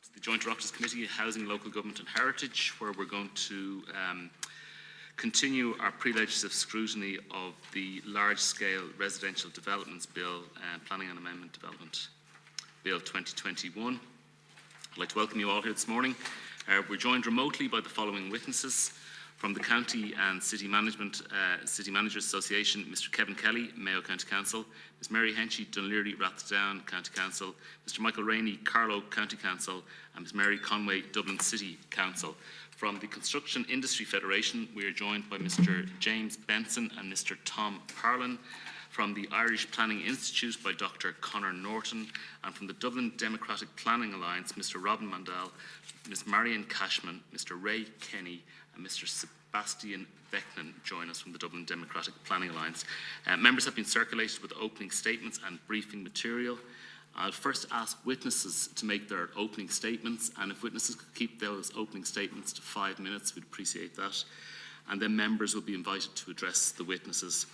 to the Joint Oireachtas Committee, Housing, Local Government and Heritage, where we're going to continue our pre-legislative scrutiny of the Large-Scale Residential Developments Bill, Planning and Amendment Development Bill 2021. I'd like to welcome you all here this morning. We're joined remotely by the following witnesses. From the County and City Managers Association, Mr. Kevin Kelly, Mayo County Council, Ms. Mary Henchy, Dunleary, Rathdown County Council, Mr. Michael Rainey, Carlow County Council, and Ms. Mary Conway, Dublin City Council. From the Construction Industry Federation, we are joined by Mr. James Benson and Mr. Tom Parlin. From the Irish Planning Institute by Dr. Conor Norton, and from the Dublin Democratic Planning Alliance, Mr. Robin Mandel, Ms. Marion Cashman, Mr. Ray Kenny, and Mr. Sebastian Beckman join us from the Dublin Democratic Planning Alliance. Members have been circulated with opening statements and briefing material. I'll first ask witnesses to make their opening statements, and if witnesses could keep those opening statements to 5 minutes, we'd appreciate that. And then members will be invited to address the witnesses.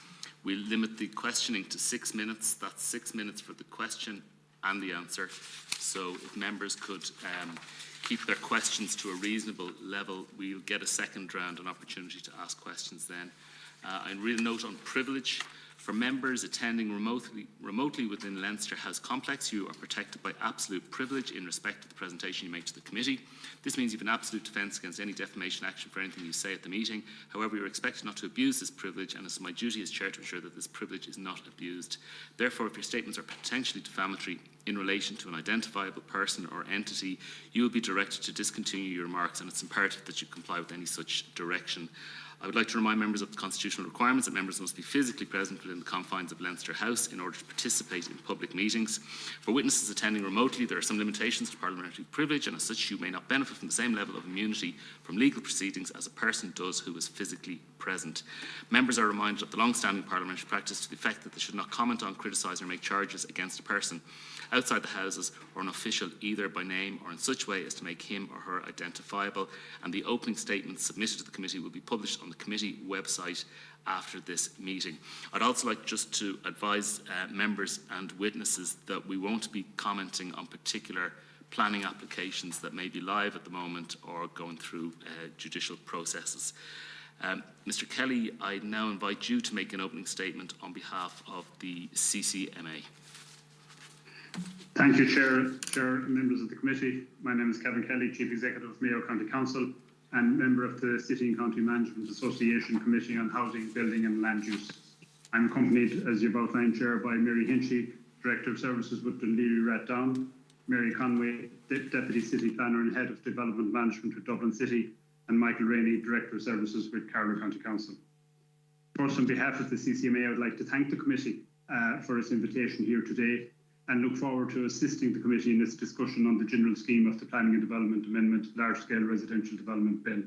We'll limit the questioning to 6 minutes. That's 6 minutes for the question and the answer. So if members could keep their questions to a reasonable level, we'll get a second round, an opportunity to ask questions then. And read a note on privilege. For members attending remotely within Leinster House Complex, you are protected by absolute privilege in respect of the presentation you make to the committee. This means you have an absolute defence against any defamation action for anything you say at the meeting. However, you are expected not to abuse this privilege, and it's my duty as chair to ensure that this privilege is not abused. Therefore, if your statements are potentially defamatory in relation to an identifiable person or entity, you will be directed to discontinue your remarks, and it's imperative that you comply with any such direction. I would like to remind members of the constitutional requirements that members must be physically present within the confines of Leinster House in order to participate in public meetings. For witnesses attending remotely, there are some limitations to parliamentary privilege, and as such you may not benefit from the same level of immunity from legal proceedings as a person does who is physically present. Members are reminded of the long-standing parliamentary practice to the effect that they should not comment on, criticise or make charges against a person outside the Houses or an official either by name or in such way as to make him or her identifiable, and the opening statements submitted to the committee will be published on the committee website after this meeting. I'd also like just to advise members and witnesses that we won't be commenting on particular planning applications that may be live at the moment or going through judicial processes. Mr. Kelly, I now invite you to make an opening statement on behalf of the CCMA. Thank you, Chair and members of the committee. My name is Kevin Kelly, Chief Executive of Mayo County Council and member of the City and County Management Association Committee on Housing, Building and Land Use. I'm accompanied, as you've outlined, Chair, by Mary Henchy, Director of Services with Dunleary Rathdown, Mary Conway, Deputy City Planner and Head of Development Management with Dublin City, and Michael Rainey, Director of Services with Carlow County Council. First, on behalf of the CCMA, I would like to thank the committee for its invitation here today, and look forward to assisting the committee in its discussion on the general scheme of the Planning and Development Amendment Large-Scale Residential Development Bill.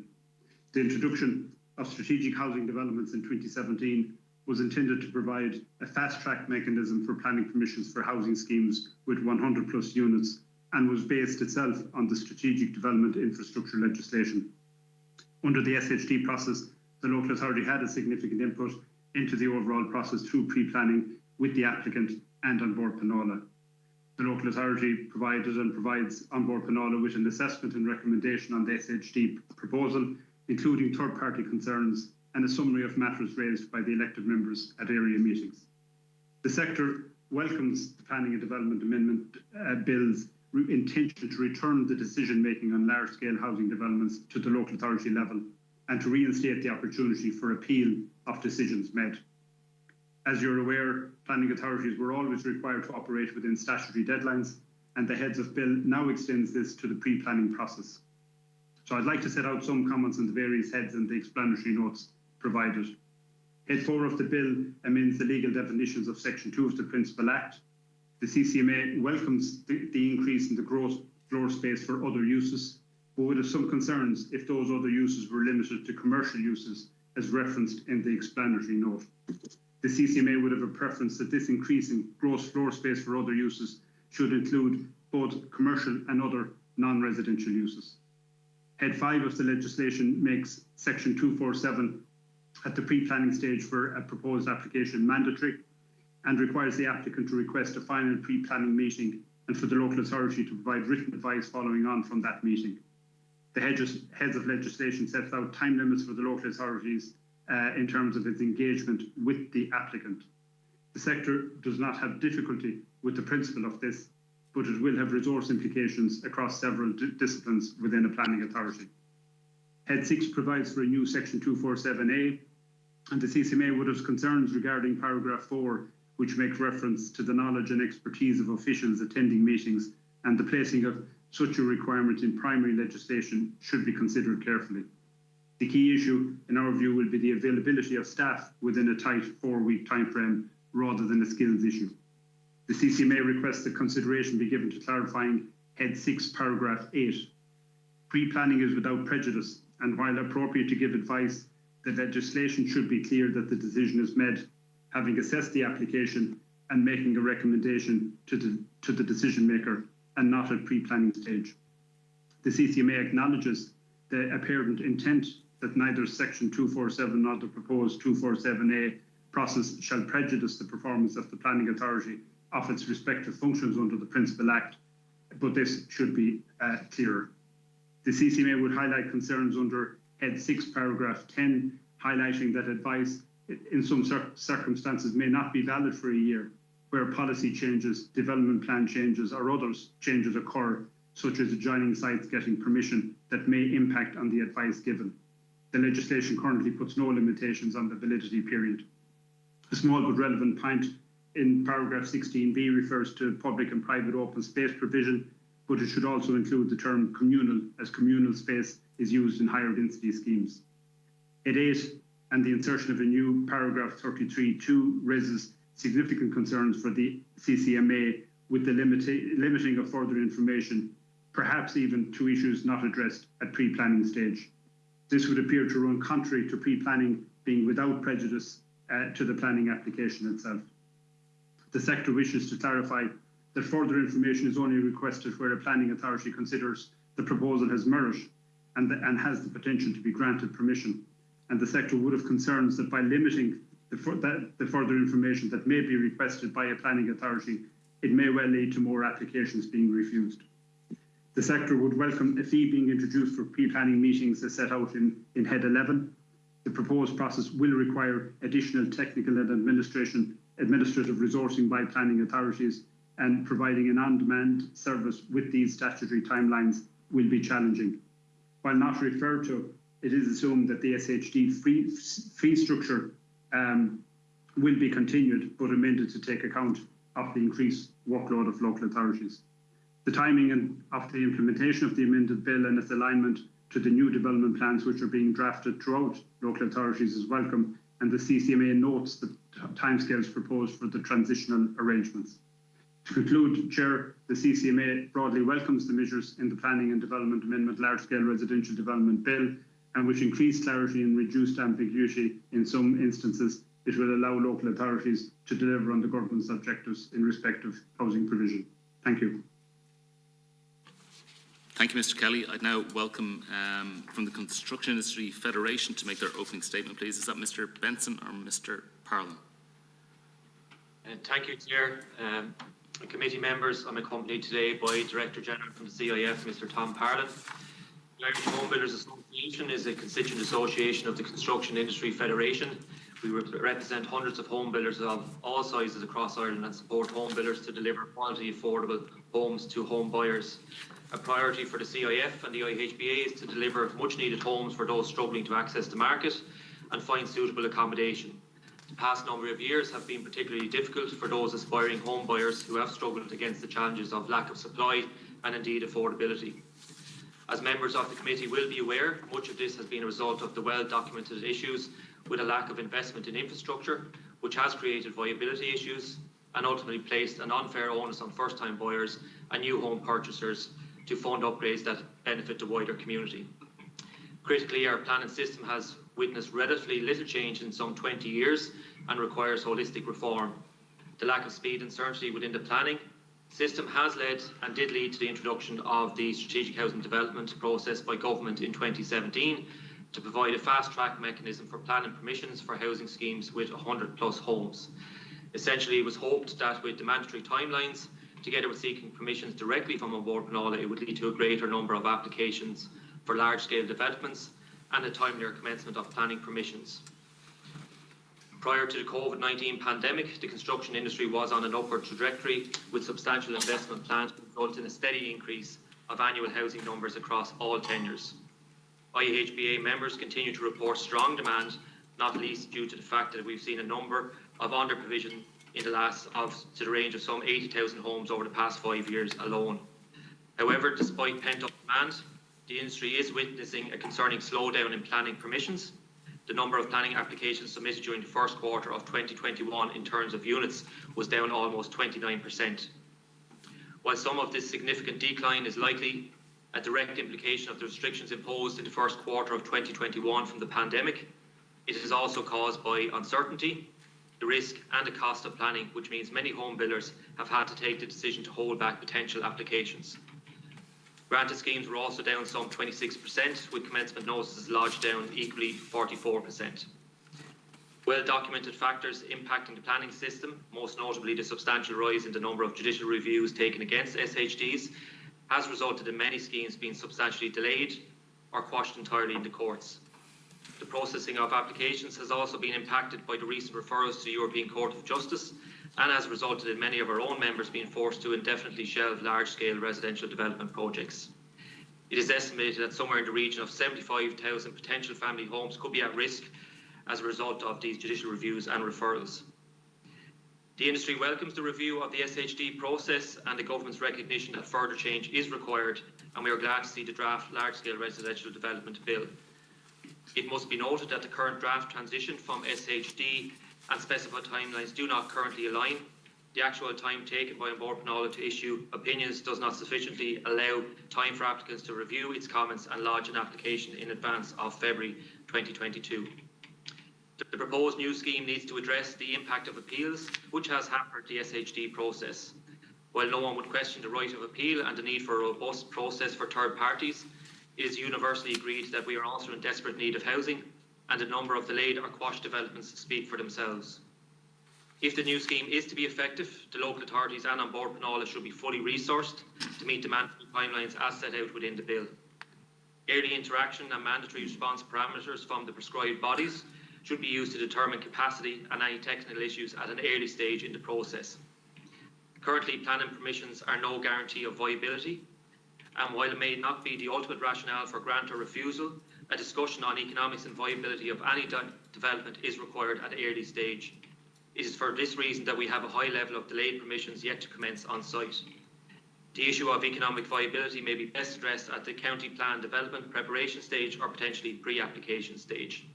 The introduction of strategic housing developments in 2017 was intended to provide a fast-track mechanism for planning permissions for housing schemes with 100 plus units, and was based itself on the Strategic Development Infrastructure legislation. Under the SHD process, the local authority had a significant input into the overall process through pre-planning with the applicant and An Bord Pleanála. The local authority provided and provides An Bord Pleanála with an assessment and recommendation on the SHD proposal, including third-party concerns and a summary of matters raised by the elected members at area meetings. The sector welcomes the Planning and Development Amendment Bill's intention to return the decision-making on large-scale housing developments to the local authority level and to reinstate the opportunity for appeal of decisions made. As you're aware, planning authorities were always required to operate within statutory deadlines, and the Heads of Bill now extends this to the pre-planning process. So I'd like to set out some comments on the various heads and the explanatory notes provided. Head 4 of the bill amends the legal definitions of Section 2 of the Principal Act. The CCMA welcomes the increase in the gross floor space for other uses, but would have some concerns if those other uses were limited to commercial uses as referenced in the explanatory note. The CCMA would have a preference that this increase in gross floor space for other uses should include both commercial and other non-residential uses. Head 5 of the legislation makes Section 247 at the pre-planning stage for a proposed application mandatory and requires the applicant to request a final pre-planning meeting and for the local authority to provide written advice following on from that meeting. The heads of legislation sets out time limits for the local authorities in terms of its engagement with the applicant. The sector does not have difficulty with the principle of this, but it will have resource implications across several disciplines within a planning authority. Head 6 provides for a new section 247A, and the CCMA would have concerns regarding paragraph 4, which makes reference to the knowledge and expertise of officials attending meetings, and the placing of such a requirement in primary legislation should be considered carefully. The key issue, in our view, will be the availability of staff within a tight 4-week timeframe rather than a skills issue. The CCMA requests that consideration be given to clarifying Head 6, paragraph 8. Pre-planning is without prejudice, and while appropriate to give advice, the legislation should be clear that the decision is made having assessed the application and making a recommendation to the decision maker and not at pre-planning stage. The CCMA acknowledges the apparent intent that neither Section 247 nor the proposed 247A process shall prejudice the performance of the planning authority of its respective functions under the Principal Act, but this should be clearer. The CCMA would highlight concerns under Head 6, paragraph 10, highlighting that advice in some circumstances may not be valid for a year, where policy changes, development plan changes, or other changes occur, such as adjoining sites getting permission that may impact on the advice given. The legislation currently puts no limitations on the validity period. A small but relevant point in paragraph 16b refers to public and private open space provision, but it should also include the term communal, as communal space is used in higher density schemes. Head 8 and the insertion of a new paragraph 33.2 raises significant concerns for the CCMA with the limiting of further information, perhaps even to issues not addressed at pre-planning stage. This would appear to run contrary to pre-planning being without prejudice to the planning application itself. The sector wishes to clarify that further information is only requested where a planning authority considers the proposal has merit and has the potential to be granted permission. And the sector would have concerns that by limiting the further information that may be requested by a planning authority, it may well lead to more applications being refused. The sector would welcome a fee being introduced for pre-planning meetings as set out in Head 11. The proposed process will require additional technical and administrative resourcing by planning authorities, and providing an on-demand service with these statutory timelines will be challenging. While not referred to, it is assumed that the SHD fee structure will be continued, but amended to take account of the increased workload of local authorities. The timing of the implementation of the amended bill and its alignment to the new development plans which are being drafted throughout local authorities is welcome, and the CCMA notes the timescales proposed for the transitional arrangements. To conclude, Chair, the CCMA broadly welcomes the measures in the Planning and Development Amendment Large-Scale Residential Development Bill, and which increase clarity and reduced ambiguity in some instances. It will allow local authorities to deliver on the government's objectives in respect of housing provision. Thank you. Thank you, Mr. Kelly. I'd now welcome from the Construction Industry Federation to make their opening statement, please. Is that Mr. Benson or Mr. Parlin? Thank you, Chair. Committee members, I'm accompanied today by Director General from the CIF, Mr. Tom Parlin. The Irish Home Builders Association is a constituent association of the Construction Industry Federation. We represent hundreds of home builders of all sizes across Ireland and support home builders to deliver quality, affordable homes to home buyers. A priority for the CIF and the IHBA is to deliver much needed homes for those struggling to access the market and find suitable accommodation. The past number of years have been particularly difficult for those aspiring home buyers who have struggled against the challenges of lack of supply and indeed affordability. As members of the committee will be aware, much of this has been a result of the well-documented issues with a lack of investment in infrastructure, which has created viability issues and ultimately placed an unfair onus on first-time buyers and new home purchasers to fund upgrades that benefit the wider community. Critically, our planning system has witnessed relatively little change in some 20 years and requires holistic reform. The lack of speed and certainty within the planning system has led and did lead to the introduction of the Strategic Housing Development process by government in 2017 to provide a fast-track mechanism for planning permissions for housing schemes with 100+ homes. Essentially, it was hoped that with the mandatory timelines, together with seeking permissions directly from An Bord Pleanála, it would lead to a greater number of applications for large-scale developments and a timelier commencement of planning permissions. Prior to the COVID-19 pandemic, the construction industry was on an upward trajectory, with substantial investment plans to result in a steady increase of annual housing numbers across all tenures. IHBA members continue to report strong demand, not least due to the fact that we've seen a number of under provision in to the range of some 80,000 homes over the past 5 years alone. However, despite pent-up demand, the industry is witnessing a concerning slowdown in planning permissions. The number of planning applications submitted during the first quarter of 2021 in terms of units was down almost 29%. While some of this significant decline is likely a direct implication of the restrictions imposed in the first quarter of 2021 from the pandemic, it is also caused by uncertainty, the risk and the cost of planning, which means many home builders have had to take the decision to hold back potential applications. Granted schemes were also down some 26%, with commencement notices lodged down equally 44%. Well-documented factors impacting the planning system, most notably the substantial rise in the number of judicial reviews taken against SHDs, has resulted in many schemes being substantially delayed or quashed entirely in the courts. The processing of applications has also been impacted by the recent referrals to the European Court of Justice, and has resulted in many of our own members being forced to indefinitely shelve large-scale residential development projects. It is estimated that somewhere in the region of 75,000 potential family homes could be at risk as a result of these judicial reviews and referrals. The industry welcomes the review of the SHD process and the government's recognition that further change is required, and we are glad to see the draft large-scale residential development bill. It must be noted that the current draft transition from SHD and specified timelines do not currently align. The actual time taken by An Bord Pleanála to issue opinions does not sufficiently allow time for applicants to review its comments and lodge an application in advance of February 2022. The proposed new scheme needs to address the impact of appeals, which has hampered the SHD process. While no one would question the right of appeal and the need for a robust process for third parties, it is universally agreed that we are also in desperate need of housing, and a number of delayed or quashed developments speak for themselves. If the new scheme is to be effective, the local authorities and An Bord Pleanála should be fully resourced to meet the mandatory timelines as set out within the bill. Early interaction and mandatory response parameters from the prescribed bodies should be used to determine capacity and any technical issues at an early stage in the process. Currently, planning permissions are no guarantee of viability, and while it may not be the ultimate rationale for grant or refusal, a discussion on economics and viability of any development is required at an early stage. It is for this reason that we have a high level of delayed permissions yet to commence on site. The issue of economic viability may be best addressed at the county plan development preparation stage or potentially pre-application stage.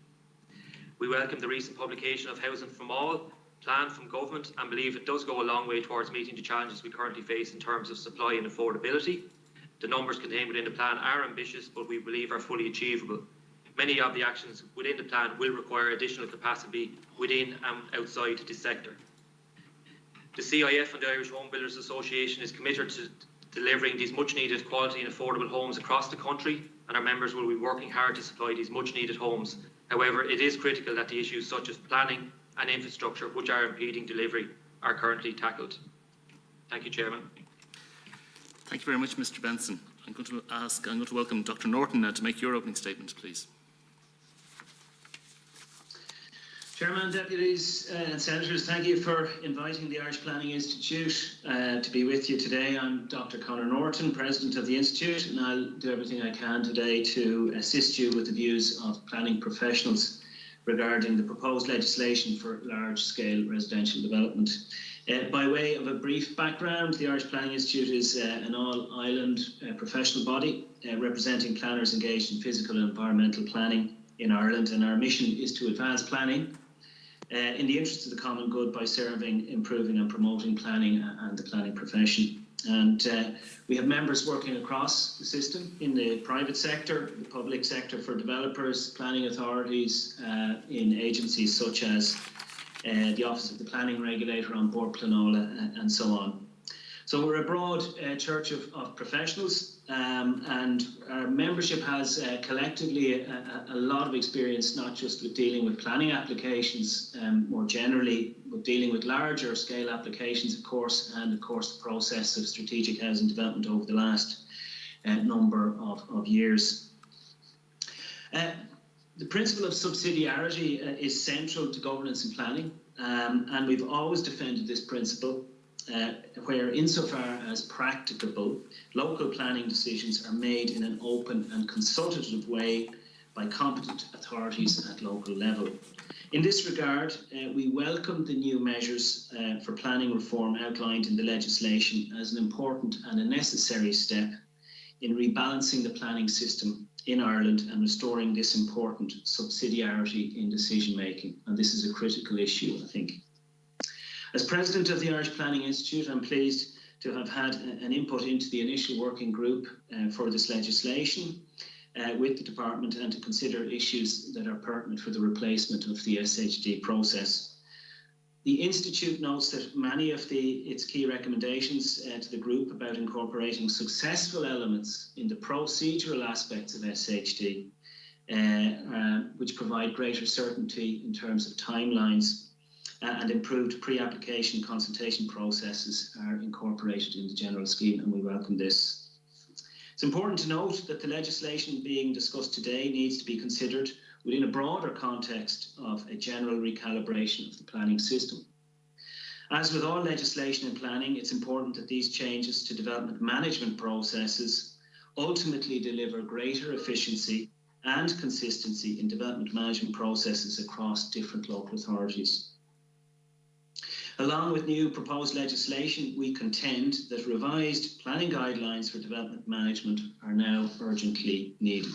We welcome the recent publication of Housing from All plan from government and believe it does go a long way towards meeting the challenges we currently face in terms of supply and affordability. The numbers contained within the plan are ambitious, but we believe are fully achievable. Many of the actions within the plan will require additional capacity within and outside this sector. The CIF and the Irish Home Builders Association is committed to delivering these much needed quality and affordable homes across the country, and our members will be working hard to supply these much needed homes. However, it is critical that the issues such as planning and infrastructure, which are impeding delivery, are currently tackled. Thank you, Chairman. Thank you very much, Mr. Benson. I'm going to welcome Dr. Norton now to make your opening statement, please. Chairman, Deputies and Senators, thank you for inviting the Irish Planning Institute to be with you today. I'm Dr. Conor Norton, President of the Institute, and I'll do everything I can today to assist you with the views of planning professionals regarding the proposed legislation for large-scale residential development. By way of a brief background, the Irish Planning Institute is an all-island professional body representing planners engaged in physical and environmental planning in Ireland, and our mission is to advance planning in the interest of the common good by serving, improving and promoting planning and the planning profession. And we have members working across the system in the private sector, the public sector for developers, planning authorities, in agencies such as the Office of the Planning Regulator, An Bord Pleanála, and so on. So we're a broad church of professionals, and our membership has collectively a lot of experience, not just with dealing with planning applications more generally, but dealing with larger scale applications, of course, and of course the process of strategic housing development over the last number of years. The principle of subsidiarity is central to governance and planning, and we've always defended this principle where, insofar as practicable, local planning decisions are made in an open and consultative way by competent authorities at local level. In this regard, we welcome the new measures for planning reform outlined in the legislation as an important and a necessary step in rebalancing the planning system in Ireland and restoring this important subsidiarity in decision making. And this is a critical issue, I think. As President of the Irish Planning Institute, I'm pleased to have had an input into the initial working group for this legislation with the department, and to consider issues that are pertinent for the replacement of the SHD process. The Institute notes that many of its key recommendations to the group about incorporating successful elements in the procedural aspects of SHD, which provide greater certainty in terms of timelines and improved pre-application consultation processes, are incorporated in the general scheme, and we welcome this. It's important to note that the legislation being discussed today needs to be considered within a broader context of a general recalibration of the planning system. As with all legislation in planning, it's important that these changes to development management processes ultimately deliver greater efficiency and consistency in development management processes across different local authorities. Along with new proposed legislation, we contend that revised planning guidelines for development management are now urgently needed.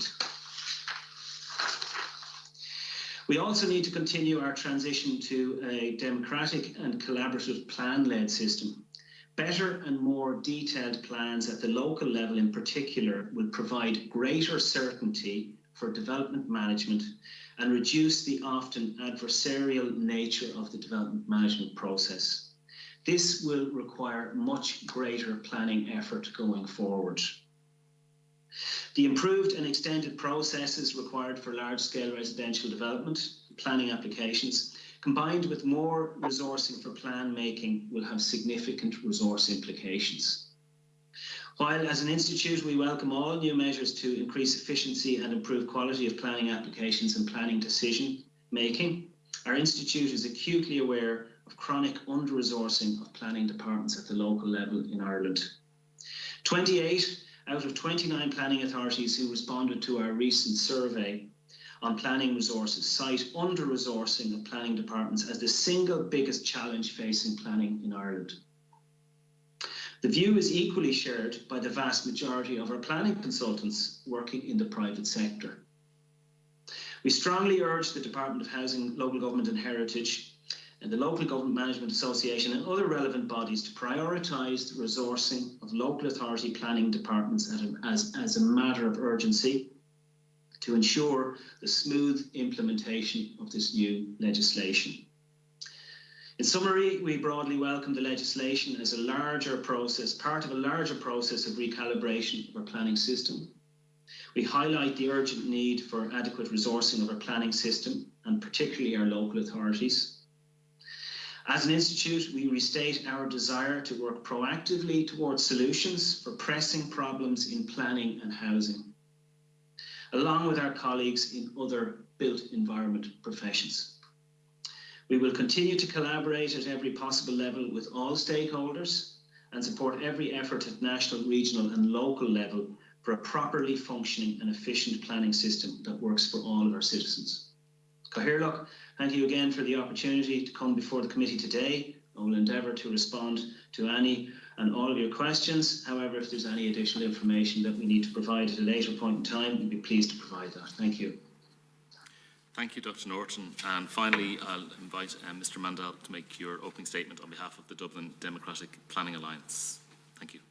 We also need to continue our transition to a democratic and collaborative plan-led system. Better and more detailed plans at the local level in particular will provide greater certainty for development management and reduce the often adversarial nature of the development management process. This will require much greater planning effort going forward. The improved and extended processes required for large-scale residential development planning applications, combined with more resourcing for plan making, will have significant resource implications. While as an institute we welcome all new measures to increase efficiency and improve quality of planning applications and planning decision making, our institute is acutely aware of chronic under-resourcing of planning departments at the local level in Ireland. 28 out of 29 planning authorities who responded to our recent survey on planning resources cite under-resourcing of planning departments as the single biggest challenge facing planning in Ireland. The view is equally shared by the vast majority of our planning consultants working in the private sector. We strongly urge the Department of Housing, Local Government and Heritage and the Local Government Management Association and other relevant bodies to prioritise the resourcing of local authority planning departments as a matter of urgency to ensure the smooth implementation of this new legislation. In summary, we broadly welcome the legislation as a larger process, part of a larger process of recalibration of our planning system. We highlight the urgent need for adequate resourcing of our planning system, and particularly our local authorities. As an institute, we restate our desire to work proactively towards solutions for pressing problems in planning and housing, along with our colleagues in other built environment professions. We will continue to collaborate at every possible level with all stakeholders and support every effort at national, regional and local level for a properly functioning and efficient planning system that works for all of our citizens. Cathaoirleach, thank you again for the opportunity to come before the committee today. I will endeavour to respond to any and all of your questions. However, if there's any additional information that we need to provide at a later point in time, we'd be pleased to provide that. Thank you. Thank you, Dr. Norton. And finally, I'll invite Mr. Mandel to make your opening statement on behalf of the Dublin Democratic Planning Alliance. Thank you.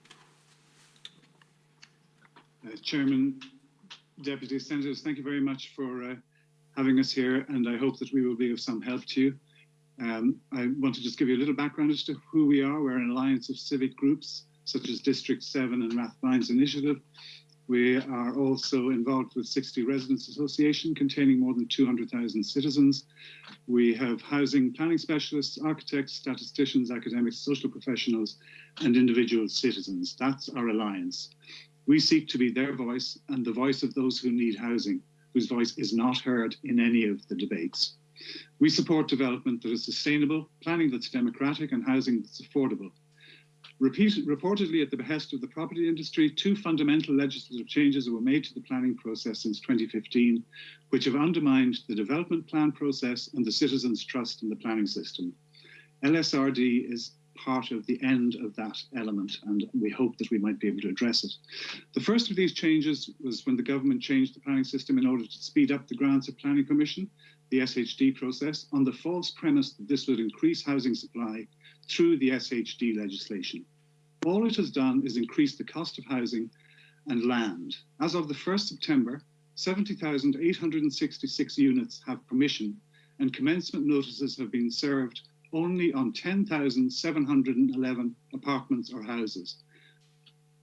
Chairman, Deputies, Senators, thank you very much for having us here, and I hope that we will be of some help to you. I want to just give you a little background as to who we are. We're an alliance of civic groups such as District 7 and Rathmines Initiative, We are also involved with 60 Residents Association containing more than 200,000 citizens. We have housing planning specialists, architects, statisticians, academics, social professionals, and individual citizens. That's our alliance. We seek to be their voice and the voice of those who need housing, whose voice is not heard in any of the debates. We support development that is sustainable, planning that's democratic, and housing that's affordable. Reportedly at the behest of the property industry, 2 fundamental legislative changes were made to the planning process since 2015, which have undermined the development plan process and the citizens' trust in the planning system. LSRD is part of the end of that element, and we hope that we might be able to address it. The first of these changes was when the government changed the planning system in order to speed up the grants of planning permission, the SHD process, on the false premise that this would increase housing supply through the SHD legislation. All it has done is increase the cost of housing and land. As of the 1st September, 70,866 units have permission, and commencement notices have been served only on 10,711 apartments or houses.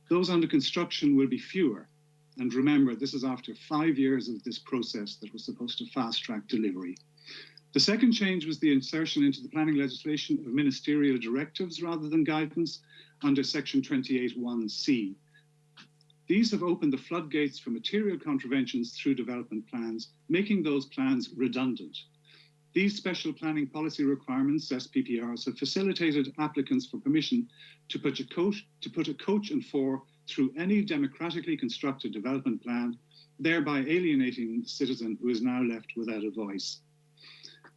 Those under construction will be fewer. And remember, this is after 5 years of this process that was supposed to fast-track delivery. The second change was the insertion into the planning legislation of ministerial directives rather than guidance under Section 28(1)(c). These have opened the floodgates for material contraventions through development plans, making those plans redundant. These special planning policy requirements, SPPRs, have facilitated applicants for permission to put a coach and four through any democratically constructed development plan, thereby alienating the citizen who is now left without a voice.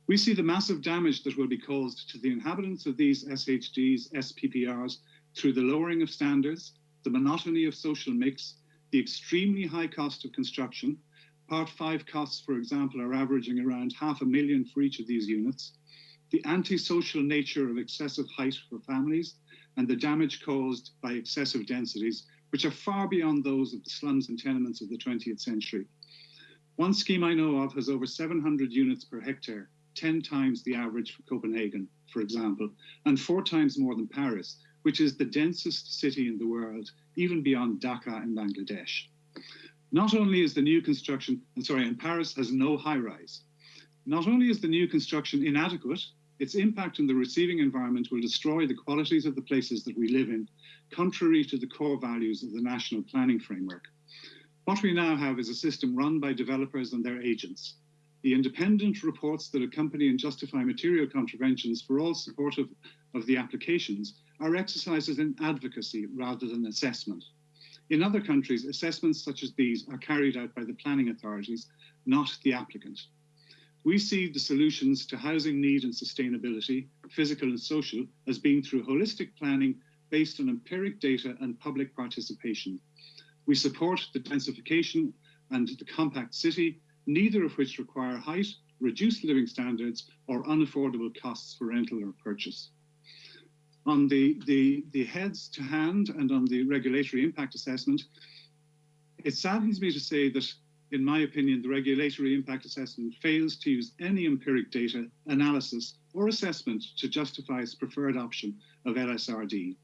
We see the massive damage that will be caused to the inhabitants of these SHDs, SPPRs, through the lowering of standards, the monotony of social mix, the extremely high cost of construction. Part 5 costs, for example, are averaging around $500,000 for each of these units, the antisocial nature of excessive height for families, and the damage caused by excessive densities, which are far beyond those of the slums and tenements of the 20th century. One scheme I know of has over 700 units per hectare, 10 times the average for Copenhagen, for example, and 4 times more than Paris, which is the densest city in the world, even beyond Dhaka in Bangladesh. Not only is the new construction, and Paris has no high-rise. Not only is the new construction inadequate, its impact on the receiving environment will destroy the qualities of the places that we live in, contrary to the core values of the national planning framework. What we now have is a system run by developers and their agents. The independent reports that accompany and justify material contraventions for all supportive of the applications are exercises in advocacy rather than assessment. In other countries, assessments such as these are carried out by the planning authorities, not the applicant. We see the solutions to housing need and sustainability, physical and social, as being through holistic planning based on empiric data and public participation. We support the densification and the compact city, neither of which require height, reduced living standards, or unaffordable costs for rental or purchase. On the heads to hand and on the regulatory impact assessment, it saddens me to say that, in my opinion, the regulatory impact assessment fails to use any empiric data, analysis, or assessment to justify its preferred option of LSRD.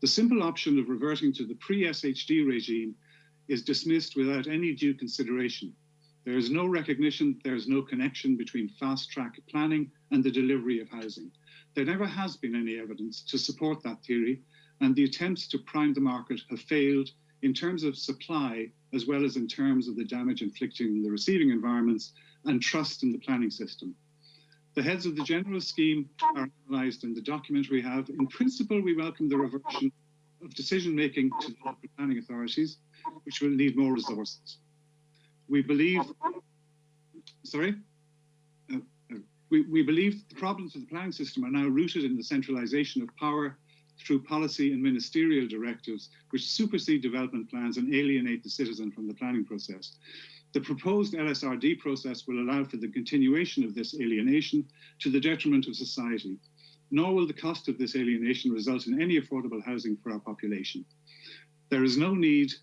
The simple option of reverting to the pre-SHD regime is dismissed without any due consideration. There is no recognition, there is no connection between fast-track planning and the delivery of housing. There never has been any evidence to support that theory, and the attempts to prime the market have failed in terms of supply, as well as in terms of the damage inflicted in the receiving environments and trust in the planning system. The heads of the general scheme are analysed in the document we have. In principle, we welcome the reversion of decision-making to the local planning authorities, which will need more resources. We believe, we believe the problems of the planning system are now rooted in the centralisation of power through policy and ministerial directives which supersede development plans and alienate the citizen from the planning process. The proposed LSRD process will allow for the continuation of this alienation to the detriment of society, nor will the cost of this alienation result in any affordable housing for our population. There is no need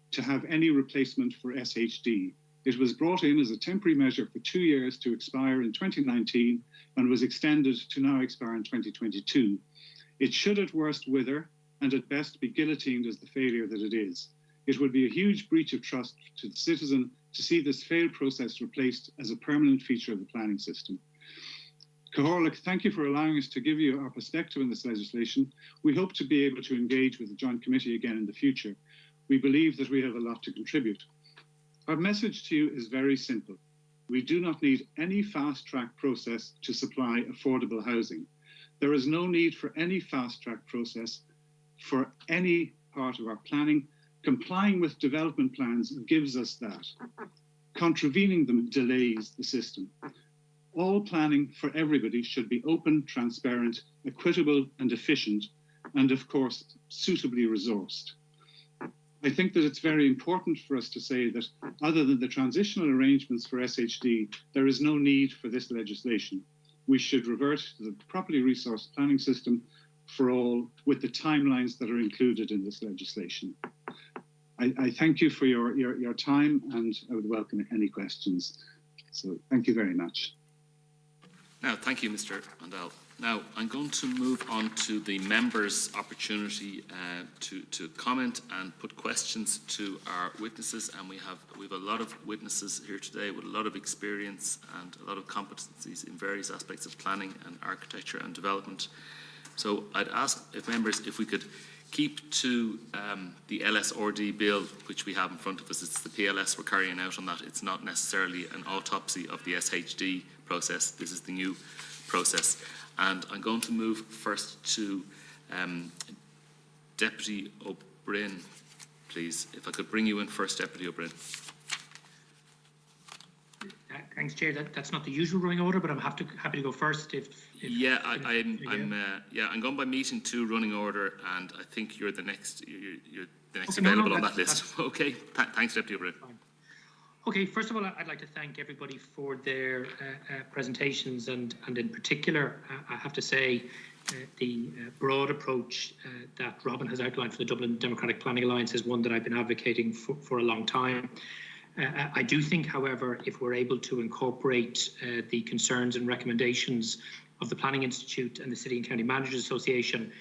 to have any replacement for SHD. It was brought in as a temporary measure for 2 years to expire in 2019 and was extended to now expire in 2022. It should at worst wither and at best be guillotined as the failure that it is. It would be a huge breach of trust to the citizen to see this failed process replaced as a permanent feature of the planning system. Cahorlach, thank you for allowing us to give you our perspective on this legislation. We hope to be able to engage with the Joint Committee again in the future. We believe that we have a lot to contribute. Our message to you is very simple. We do not need any fast-track process to supply affordable housing. There is no need for any fast-track process for any part of our planning. Complying with development plans gives us that. Contravening them delays the system. All planning for everybody should be open, transparent, equitable and efficient, and of course, suitably resourced. I think that it's very important for us to say that other than the transitional arrangements for SHD, there is no need for this legislation. We should revert to the properly resourced planning system for all with the timelines that are included in this legislation. I thank you for your time, and I would welcome any questions. So thank you very much. Now, thank you, Mr. Mandel. Now, I'm going to move on to the members' opportunity to comment and put questions to our witnesses. And we have a lot of witnesses here today with a lot of experience and a lot of competencies in various aspects of planning and architecture and development. So I'd ask if members, if we could keep to the LSRD bill, which we have in front of us. It's the PLS we're carrying out on that. It's not necessarily an autopsy of the SHD process. This is the new process. And I'm going to move first to Deputy O'Brien, please. If I could bring you in first, Deputy O'Brien. Thanks, Chair. That's not the usual running order, but I'm happy to go first. I'm going by meeting 2 running order, and I think you're the next. You're the next available on that list. Okay. Thanks, Deputy O'Brien. Okay. First of all, I'd like to thank everybody for their presentations, and in particular, I have to say, the broad approach that Robin has outlined for the Dublin Democratic Planning Alliance is one that I've been advocating for a long time. I do think, however, if we're able to incorporate the concerns and recommendations of the Planning Institute and the City and County Managers Association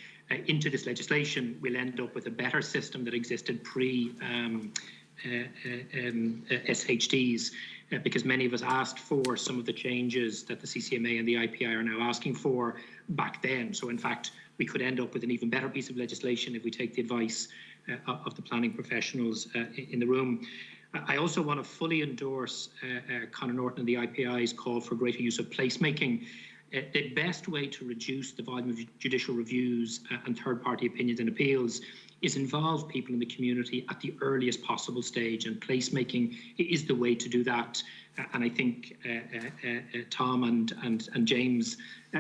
into this legislation, we'll end up with a better system that existed pre-SHDs, because many of us asked for some of the changes that the CCMA and the IPI are now asking for back then. So, in fact, we could end up with an even better piece of legislation if we take the advice of the planning professionals in the room. I also want to fully endorse Conor Norton and the IPI's call for greater use of placemaking. The best way to reduce the volume of judicial reviews and third-party opinions and appeals is involve people in the community at the earliest possible stage, and placemaking is the way to do that. And I think Tom and James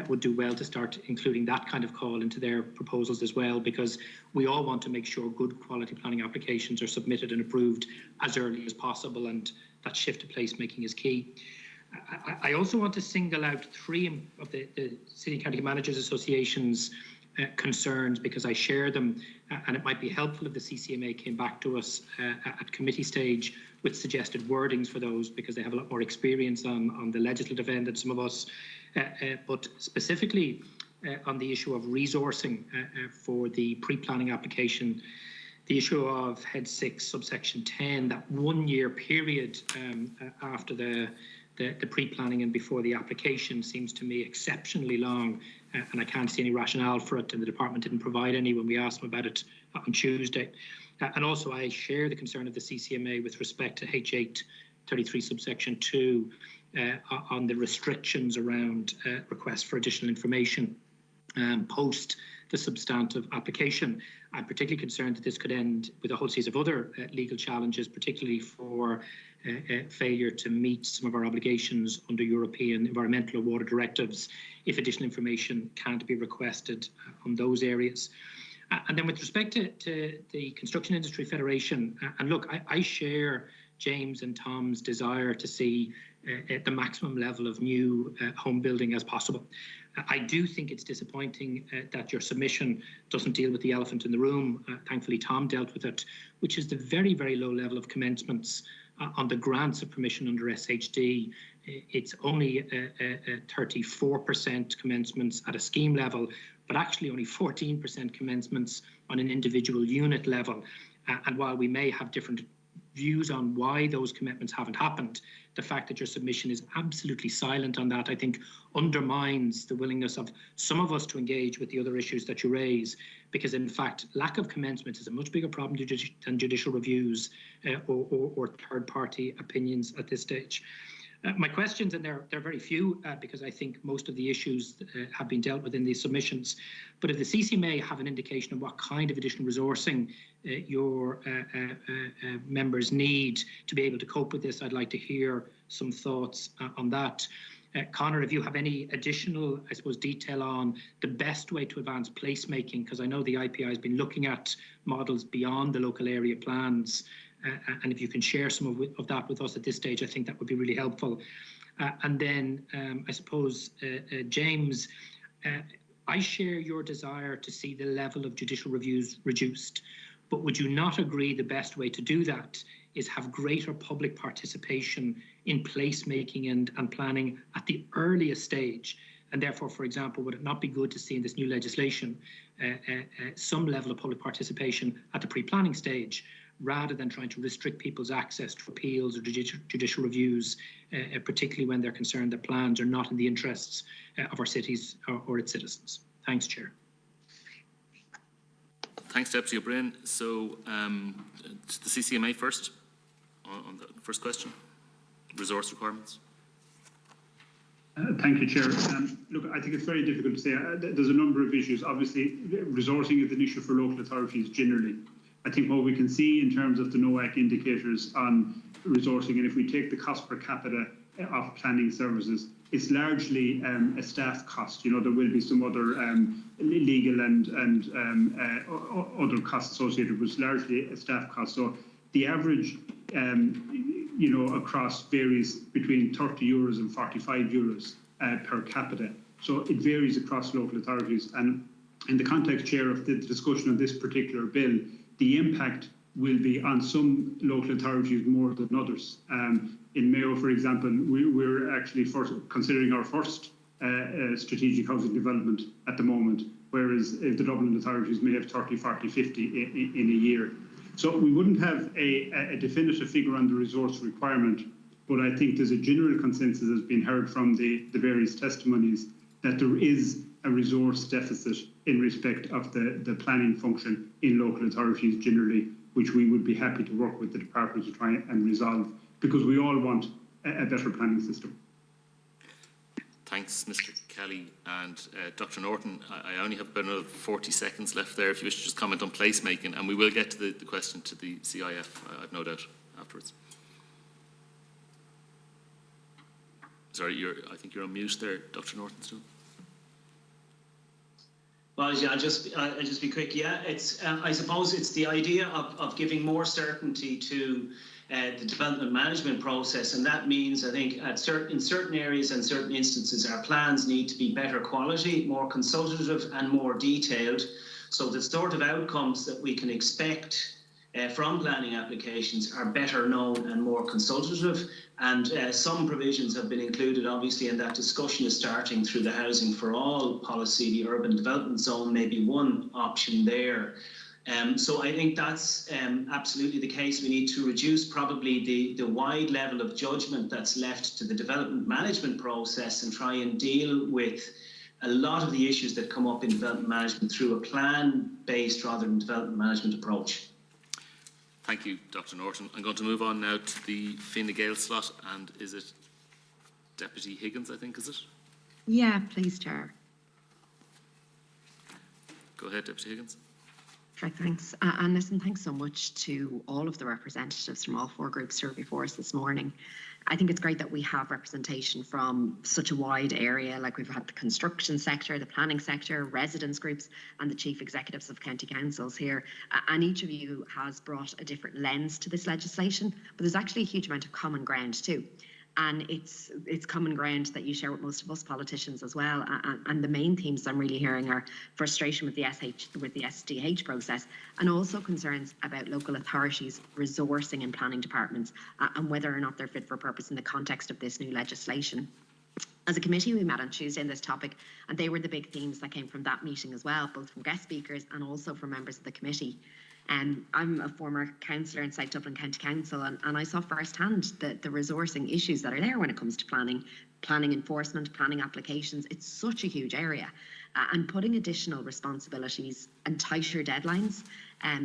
would do well to start including that kind of call into their proposals as well, because we all want to make sure good quality planning applications are submitted and approved as early as possible, and that shift to placemaking is key. I also want to single out 3 of the City and County Managers Association's concerns, because I share them, and it might be helpful if the CCMA came back to us at committee stage with suggested wordings for those, because they have a lot more experience on the legislative end than some of us, but specifically on the issue of resourcing for the pre-planning application, the issue of Head 6, subsection 10, that 1-year period after the pre-planning and before the application seems to me exceptionally long, and I can't see any rationale for it, and the department didn't provide any when we asked them about it on Tuesday. And also, I share the concern of the CCMA with respect to H833 subsection 2 on the restrictions around requests for additional information post the substantive application. I'm particularly concerned that this could end with a whole series of other legal challenges, particularly for failure to meet some of our obligations under European environmental or water directives if additional information can't be requested on those areas. And then with respect to the Construction Industry Federation, and look, I share James and Tom's desire to see the maximum level of new home building as possible. I do think it's disappointing that your submission doesn't deal with the elephant in the room. Thankfully, Tom dealt with it, which is the very, very low level of commencements on the grants of permission under SHD. It's only 34% commencements at a scheme level, but actually only 14% commencements on an individual unit level. And while we may have different views on why those commitments haven't happened, the fact that your submission is absolutely silent on that, I think, undermines the willingness of some of us to engage with the other issues that you raise, because in fact, lack of commencement is a much bigger problem than judicial reviews or third-party opinions at this stage. My questions, and they're very few, because I think most of the issues have been dealt with in these submissions, but if the CCMA have an indication of what kind of additional resourcing your members need to be able to cope with this, I'd like to hear some thoughts on that. Conor, if you have any additional, I suppose, detail on the best way to advance placemaking, because I know the IPI has been looking at models beyond the local area plans, and if you can share some of that with us at this stage, I think that would be really helpful. And then, I suppose, James, I share your desire to see the level of judicial reviews reduced, but would you not agree the best way to do that is have greater public participation in placemaking and planning at the earliest stage? And therefore, for example, would it not be good to see in this new legislation some level of public participation at the pre-planning stage, rather than trying to restrict people's access to appeals or judicial reviews, particularly when they're concerned that plans are not in the interests of our cities or its citizens? Thanks, Chair. Thanks, Deputy O'Brien. So, the CCMA first, on the first question, resource requirements. Thank you, Chair. Look, I think it's very difficult to say. There's a number of issues. Obviously, resourcing is an issue for local authorities generally. I think what we can see in terms of the NOAC indicators on resourcing, and if we take the cost per capita of planning services, it's largely a staff cost. You know, there will be some other legal and other costs associated with largely a staff cost. So the average, you know, across varies between 30 euros and 45 euros per capita. So it varies across local authorities. And in the context, Chair, of the discussion of this particular bill, the impact will be on some local authorities more than others. In Mayo, for example, we're actually considering our first strategic housing development at the moment, whereas the Dublin authorities may have 30, 40, 50 in a year. So we wouldn't have a definitive figure on the resource requirement, but I think there's a general consensus that's been heard from the various testimonies that there is a resource deficit in respect of the planning function in local authorities generally, which we would be happy to work with the department to try and resolve, because we all want a better planning system. Thanks, Mr. Kelly. And Dr. Norton, I only have about another 40 seconds left there if you wish to just comment on placemaking, and we will get to the question to the CIF, I've no doubt, afterwards. Sorry, I think you're on mute there, Dr. Norton, still. Well, yeah, I'll just be quick. Yeah, it's I suppose it's the idea of giving more certainty to the development management process, and that means, I think, in certain areas and certain instances, our plans need to be better quality, more consultative and more detailed, so the sort of outcomes that we can expect from planning applications are better known and more consultative. And some provisions have been included, obviously, and that discussion is starting through the Housing for All policy. The urban development zone may be one option there. So I think that's absolutely the case. We need to reduce probably the wide level of judgment that's left to the development management process and try and deal with a lot of the issues that come up in development management through a plan-based rather than development management approach. Thank you, Dr. Norton. I'm going to move on now to the Fine Gael slot, and is it Deputy Higgins, I think, is it? Yeah, please, Chair. Go ahead, Deputy Higgins. Right, thanks. And listen, thanks so much to all of the representatives from all four groups here before us this morning. I think it's great that we have representation from such a wide area, like we've had the construction sector, the planning sector, residents groups, and the chief executives of county councils here. And each of you has brought a different lens to this legislation, but there's actually a huge amount of common ground too. And it's common ground that you share with most of us politicians as well. And the main themes I'm really hearing are frustration with the SDH process, and also concerns about local authorities resourcing and planning departments and whether or not they're fit for purpose in the context of this new legislation. As a committee, we met on Tuesday on this topic, and they were the big themes that came from that meeting as well, both from guest speakers and also from members of the committee. I'm a former councillor in South Dublin County Council, and I saw firsthand the resourcing issues that are there when it comes to planning enforcement, planning applications. It's such a huge area. And putting additional responsibilities and tighter deadlines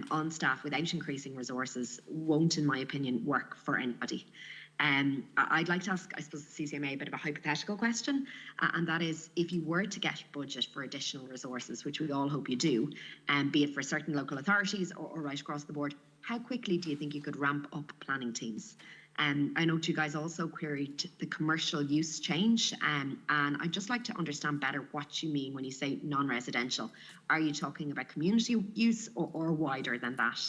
on staff without increasing resources won't, in my opinion, work for anybody. I'd like to ask, I suppose, the CCMA a bit of a hypothetical question, and that is, if you were to get budget for additional resources, which we all hope you do, be it for certain local authorities or right across the board, how quickly do you think you could ramp up planning teams? I know you guys also queried the commercial use change, and I'd just like to understand better what you mean when you say non-residential. Are you talking about community use or wider than that?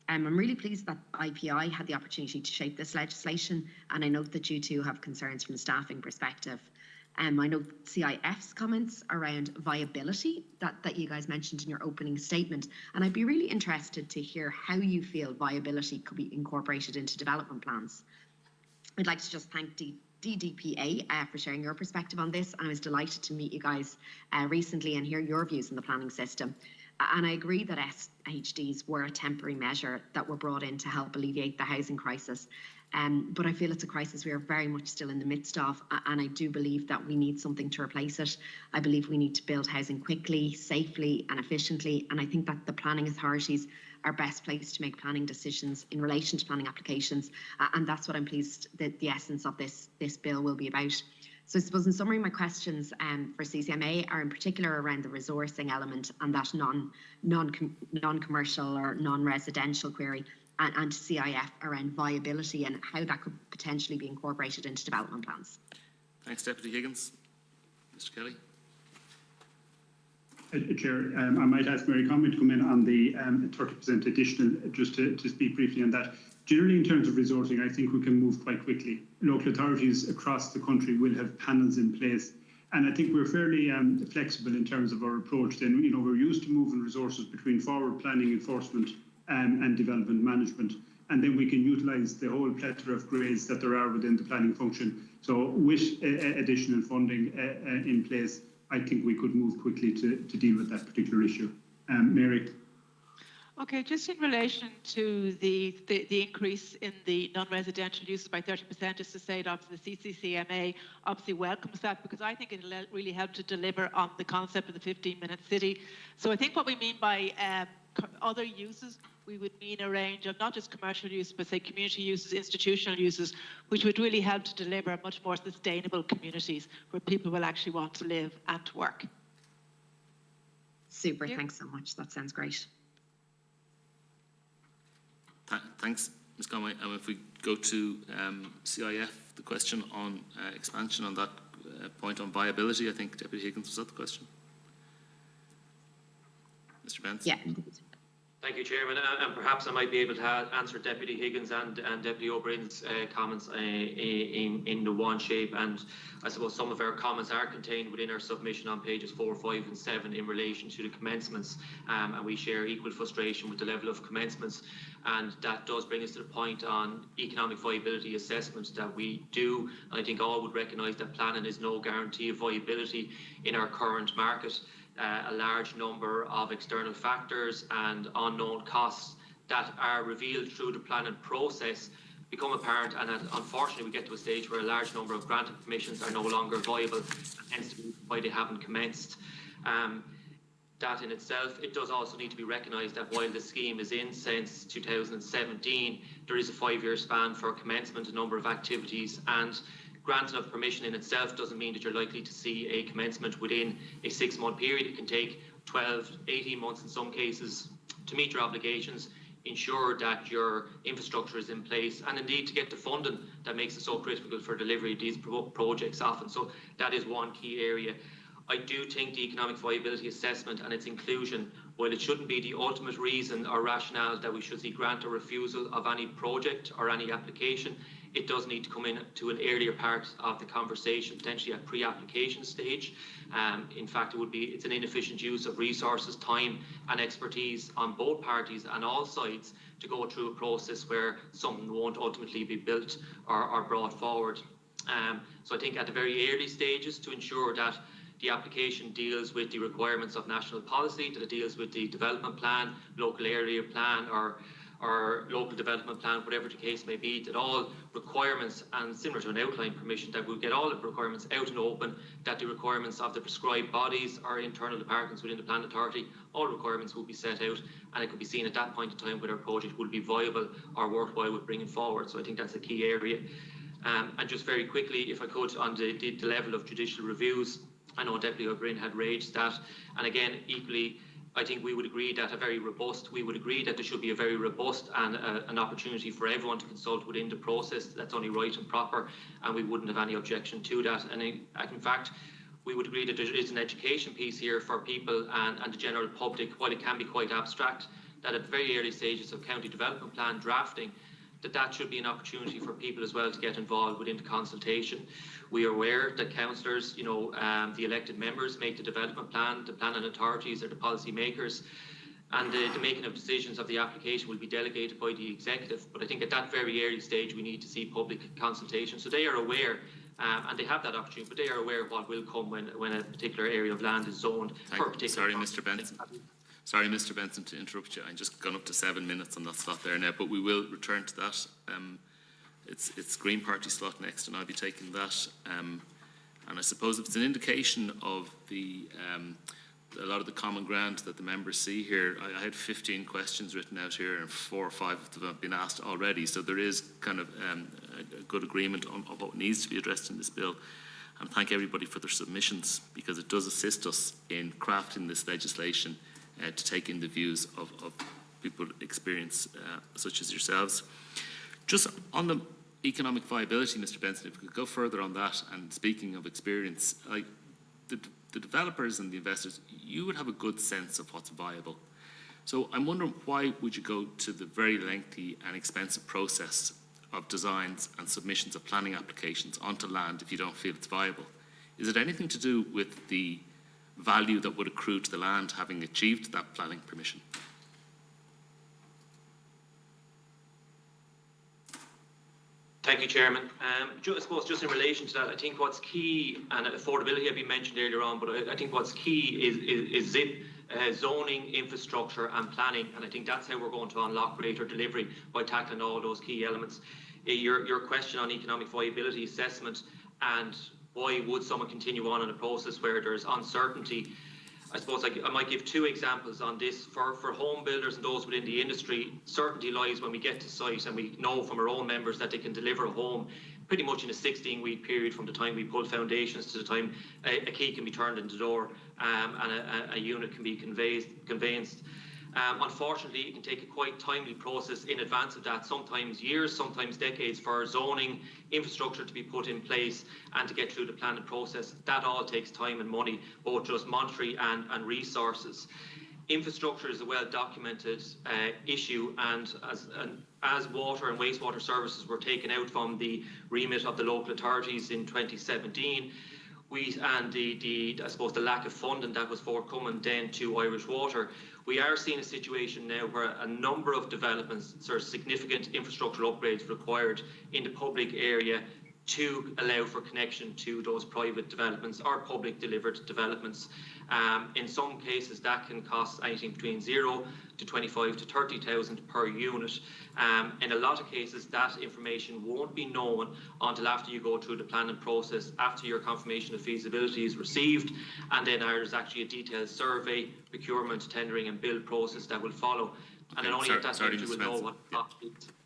I'm really pleased that IPI had the opportunity to shape this legislation, and I note that you two have concerns from a staffing perspective. I know CIF's comments around viability that you guys mentioned in your opening statement, and I'd be really interested to hear how you feel viability could be incorporated into development plans. I'd like to just thank DDPA for sharing your perspective on this, and I was delighted to meet you guys recently and hear your views on the planning system. And I agree that SHDs were a temporary measure that were brought in to help alleviate the housing crisis. But I feel it's a crisis we are very much still in the midst of, and I do believe that we need something to replace it. I believe we need to build housing quickly, safely and efficiently, and I think that the planning authorities are best placed to make planning decisions in relation to planning applications, and that's what I'm pleased that the essence of this bill will be about. So I suppose in summary, my questions for CCMA are in particular around the resourcing element and that non-commercial or non-residential query, and to CIF around viability and how that could potentially be incorporated into development plans. Thanks, Deputy Higgins. Mr. Kelly. Chair, I might ask Mary Conway to come in on the 30% additional, just to speak briefly on that. Generally, in terms of resourcing, I think we can move quite quickly. Local authorities across the country will have panels in place, and I think we're fairly flexible in terms of our approach. Then, we're used to moving resources between forward planning, enforcement, and development management, and then we can utilise the whole plethora of grades that there are within the planning function. So, with additional funding in place, I think we could move quickly to deal with that particular issue. Mary. Okay, just in relation to the increase in the non-residential uses by 30%, just to say that the CCCMA obviously welcomes that, because I think it'll really help to deliver on the concept of the 15-minute city. So I think what we mean by other uses, we would mean a range of not just commercial use, but say community uses, institutional uses, which would really help to deliver much more sustainable communities where people will actually want to live and to work. Super, thanks so much. That sounds great. Thanks, Ms. Conway. And if we go to CIF, the question on expansion on that point on viability, I think Deputy Higgins was that the question. Mr. Benson. Yeah. Thank you, Chairman. And perhaps I might be able to answer Deputy Higgins and Deputy O'Brien's comments in the one shape. And I suppose some of our comments are contained within our submission on pages 4, 5 and 7 in relation to the commencements. And we share equal frustration with the level of commencements. And that does bring us to the point on economic viability assessments that we do. And I think all would recognise that planning is no guarantee of viability in our current market. A large number of external factors and unknown costs that are revealed through the planning process become apparent, and unfortunately we get to a stage where a large number of granted permissions are no longer viable, and hence why they haven't commenced. That in itself, it does also need to be recognised that while the scheme is in since 2017, there is a 5-year span for commencement, a number of activities, and granting of permission in itself doesn't mean that you're likely to see a commencement within a 6-month period. It can take 12, 18 months in some cases to meet your obligations, ensure that your infrastructure is in place, and indeed to get the funding that makes it so critical for delivery of these projects often. So that is one key area. I do think the economic viability assessment and its inclusion, while it shouldn't be the ultimate reason or rationale that we should see grant or refusal of any project or any application, it does need to come in to an earlier part of the conversation, potentially at pre-application stage. In fact, it's an inefficient use of resources, time and expertise on both parties and all sides to go through a process where something won't ultimately be built or brought forward. So I think at the very early stages, to ensure that the application deals with the requirements of national policy, that it deals with the development plan, local area plan, or local development plan, whatever the case may be, that all requirements, and similar to an outline permission, that we'll get all the requirements out and open, that the requirements of the prescribed bodies or internal departments within the planning authority, all requirements will be set out, and it could be seen at that point in time whether a project will be viable or worthwhile with bringing forward. So I think that's a key area. And just very quickly, if I could, on the level of judicial reviews, I know Deputy O'Brien had raised that, and again, equally, I think we would agree that there should be a very robust and an opportunity for everyone to consult within the process. That's only right and proper, and we wouldn't have any objection to that. And in fact, we would agree that there is an education piece here for people and the general public, while it can be quite abstract, that at very early stages of county development plan drafting, that should be an opportunity for people as well to get involved within the consultation. We are aware that councillors, the elected members make the development plan, the planning authorities are the policy makers, and the making of decisions of the application will be delegated by the executive. But I think at that very early stage we need to see public consultation. So they are aware, and they have that opportunity, but they are aware of what will come when a particular area of land is zoned for a particular... Sorry, Mr. Benson. Sorry, Mr. Benson, to interrupt you. I'm just gone up to 7 minutes on that slot there now, but we will return to that. It's Green Party slot next, and I'll be taking that. And I suppose if it's an indication of a lot of the common ground that the members see here, I had 15 questions written out here, and 4 or 5 of them have been asked already. So there is kind of a good agreement on what needs to be addressed in this bill. And thank everybody for their submissions, because it does assist us in crafting this legislation to take in the views of people with experience such as yourselves. Just on the economic viability, Mr. Benson, if we could go further on that, and speaking of experience, like the developers and the investors, you would have a good sense of what's viable. So I'm wondering, why would you go to the very lengthy and expensive process of designs and submissions of planning applications onto land if you don't feel it's viable? Is it anything to do with the value that would accrue to the land having achieved that planning permission? Thank you, Chairman. I suppose just in relation to that, I think what's key, and affordability had been mentioned earlier on, but I think what's key is ZIP, zoning, infrastructure and planning, and I think that's how we're going to unlock greater delivery, by tackling all those key elements. Your question on economic viability assessment and why would someone continue on in a process where there's uncertainty? I suppose I might give 2 examples on this. For home builders and those within the industry, certainty lies when we get to site and we know from our own members that they can deliver a home pretty much in a 16-week period from the time we pull foundations to the time a key can be turned in the door and a unit can be conveyanced. Unfortunately, it can take a quite timely process in advance of that, sometimes years, sometimes decades, for zoning, infrastructure to be put in place and to get through the planning process. That all takes time and money, both just monetary and resources. Infrastructure is a well-documented issue, and as water and wastewater services were taken out from the remit of the local authorities in 2017, I suppose the lack of funding that was forthcoming then to Irish Water, we are seeing a situation now where a number of developments, sort of significant infrastructural upgrades required in the public area to allow for connection to those private developments or public delivered developments. In some cases that can cost anything between 0 to 25 to 30,000 per unit. In a lot of cases that information won't be known until after you go through the planning process, after your confirmation of feasibility is received, and then there's actually a detailed survey, procurement, tendering and build process that will follow. Okay, and then only at that point you will know what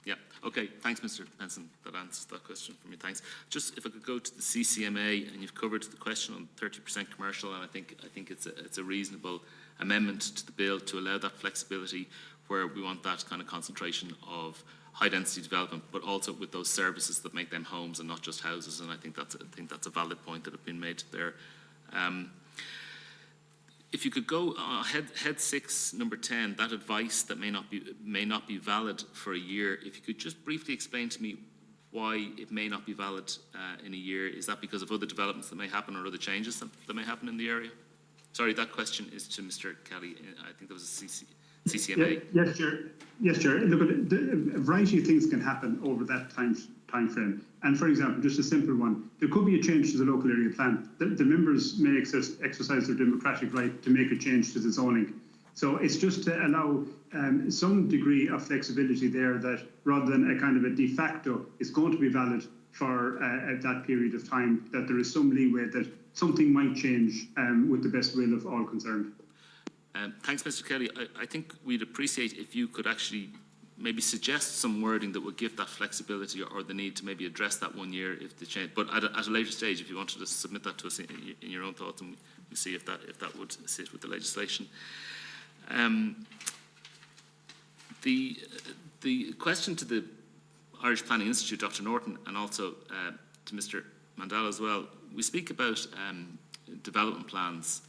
Yeah, okay, thanks Mr. Benson, that answers that question for me, thanks. Just if I could go to the CCMA, and you've covered the question on 30% commercial, and I think it's a reasonable amendment to the bill to allow that flexibility where we want that kind of concentration of high density development, but also with those services that make them homes and not just houses, and I think that's a valid point that have been made there. If you could go head 6, number 10, that advice that may not be valid for a year. If you could just briefly explain to me why it may not be valid in a year. Is that because of other developments that may happen or other changes that may happen in the area? Sorry, that question is to Mr. Kelly. I think there was a CCMA. Yes, Chair. Yes, Chair. Look, a variety of things can happen over that time frame. And for example, just a simple one, there could be a change to the local area plan. The members may exercise their democratic right to make a change to the zoning. So it's just to allow some degree of flexibility there, that rather than a kind of a de facto, it's going to be valid for that period of time, that there is some leeway that something might change with the best will of all concerned. Thanks, Mr. Kelly. I think we'd appreciate if you could actually maybe suggest some wording that would give that flexibility, or the need to maybe address that 1 year if the change. But at a later stage, if you wanted to submit that to us in your own thoughts, and we see if that would sit with the legislation. The question to the Irish Planning Institute, Dr. Norton, and also to Mr. Mandel as well. We speak about development plans.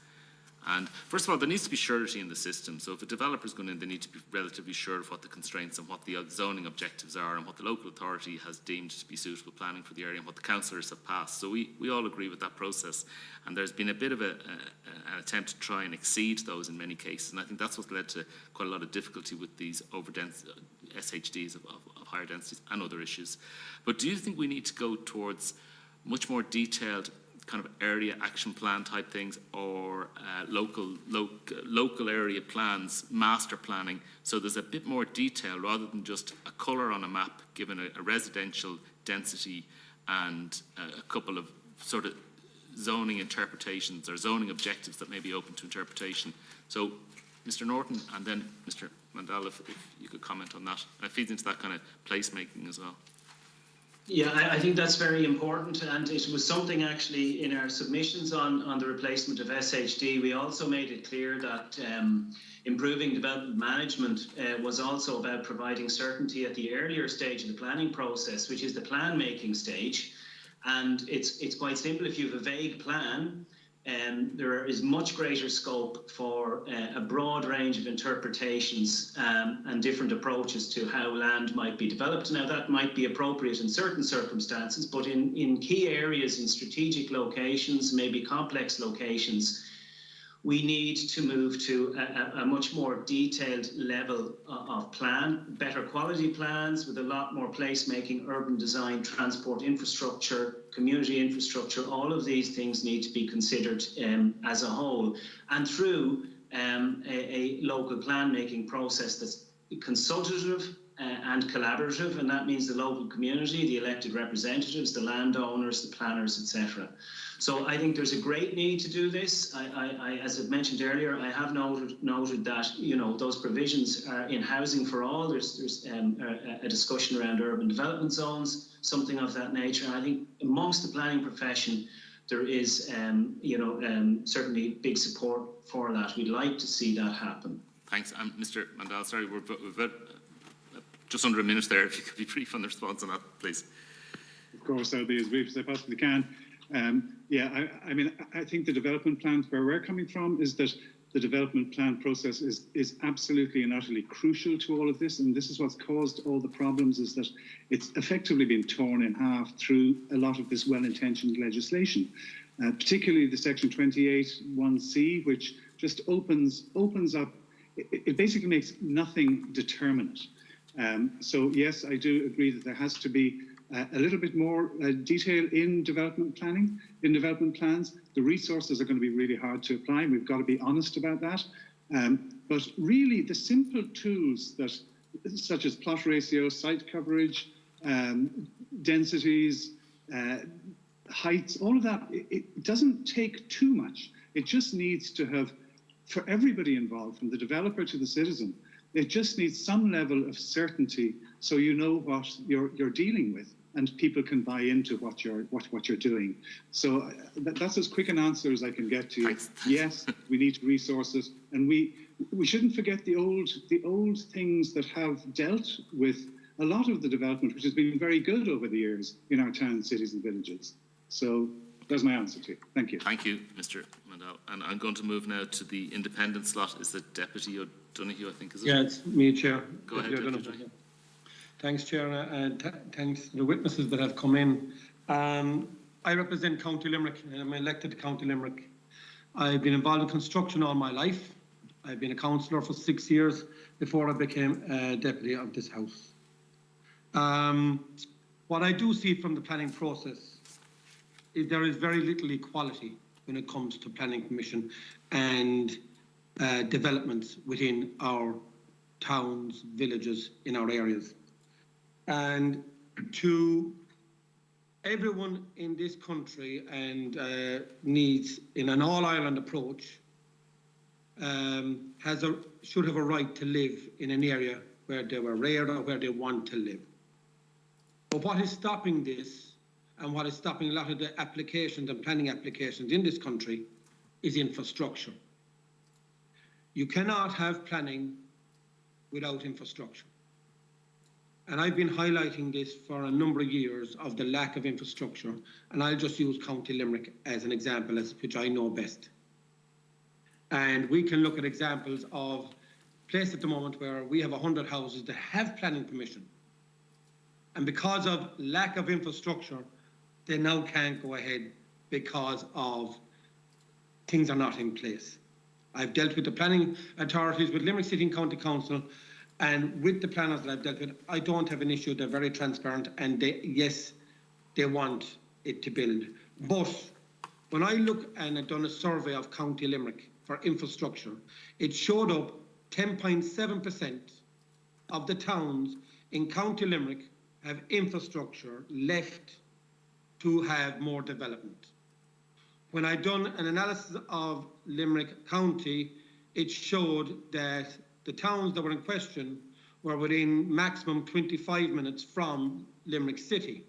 And first of all, there needs to be surety in the system. So if a developer is going in, they need to be relatively sure of what the constraints and what the zoning objectives are, and what the local authority has deemed to be suitable planning for the area, and what the councillors have passed. So we all agree with that process. And there's been a bit of an attempt to try and exceed those in many cases. And I think that's what led to quite a lot of difficulty with these overdense SHDs of higher densities and other issues. But do you think we need to go towards much more detailed kind of area action plan type things, or local area plans, master planning, so there's a bit more detail rather than just a colour on a map given a residential density and a couple of sort of zoning interpretations or zoning objectives that may be open to interpretation. So Mr. Norton and then Mr. Mandel, if you could comment on that. And it feeds into that kind of placemaking as well. Yeah, I think that's very important, and it was something actually in our submissions on the replacement of SHD. We also made it clear that improving development management was also about providing certainty at the earlier stage of the planning process, which is the plan making stage. And it's quite simple. If you have a vague plan, there is much greater scope for a broad range of interpretations and different approaches to how land might be developed. Now, that might be appropriate in certain circumstances, but in key areas, in strategic locations, maybe complex locations, we need to move to a much more detailed level of plan, better quality plans with a lot more placemaking, urban design, transport infrastructure, community infrastructure. All of these things need to be considered as a whole, and through a local plan making process that's consultative and collaborative, and that means the local community, the elected representatives, the landowners, the planners, etc. So I think there's a great need to do this. I as I've mentioned earlier, I have noted that, you know, those provisions are in housing for all. There's a discussion around urban development zones, something of that nature. And I think amongst the planning profession, there is, certainly big support for that. We'd like to see that happen. Thanks. Mr. Mandel, sorry, we're just under a minute there. If you could be brief on the response on that, please. Of course, I'll be as brief as I possibly can. I think the development plan, where we're coming from, is that the development plan process is absolutely and utterly crucial to all of this, and this is what's caused all the problems, is that it's effectively been torn in half through a lot of this well-intentioned legislation, particularly the section 28(1)(c), which just opens up, it basically makes nothing determinate. So yes, I do agree that there has to be a little bit more detail in development planning, in development plans. The resources are going to be really hard to apply, and we've got to be honest about that. But really, the simple tools that, such as plot ratio, site coverage, densities, heights, all of that, it doesn't take too much. It just needs to have, for everybody involved, from the developer to the citizen, it just needs some level of certainty, so you know what you're dealing with, and people can buy into what you're doing. So that's as quick an answer as I can get to you. Yes, we need to resource it, and we shouldn't forget the old things that have dealt with a lot of the development, which has been very good over the years in our towns, cities, and villages. So that's my answer to you. Thank you. Thank you, Mr. Mandel. And I'm going to move now to the independent slot. Is it Deputy O'Donoghue, I think, is it? Yeah, it's me, Chair. Go ahead, Deputy. Thanks, Chair, and thanks to the witnesses that have come in. I represent County Limerick, and I'm elected to County Limerick. I've been involved in construction all my life. I've been a councillor for 6 years before I became a deputy of this house. What I do see from the planning process is there is very little equality when it comes to planning permission and developments within our towns, villages, in our areas. And to everyone in this country and needs in an all-Ireland approach should have a right to live in an area where they were reared or where they want to live. But what is stopping this, and what is stopping a lot of the applications and planning applications in this country, is infrastructure. You cannot have planning without infrastructure. And I've been highlighting this for a number of years of the lack of infrastructure, and I'll just use County Limerick as an example, which I know best. And we can look at examples of places at the moment where we have 100 houses that have planning permission. And because of lack of infrastructure, they now can't go ahead because of things are not in place. I've dealt with the planning authorities, with Limerick City and County Council, and with the planners that I've dealt with, I don't have an issue. They're very transparent, and yes, they want it to build. But when I look and I've done a survey of County Limerick for infrastructure, it showed up 10.7% of the towns in County Limerick have infrastructure left to have more development. When I done an analysis of Limerick County, it showed that the towns that were in question were within maximum 25 minutes from Limerick City.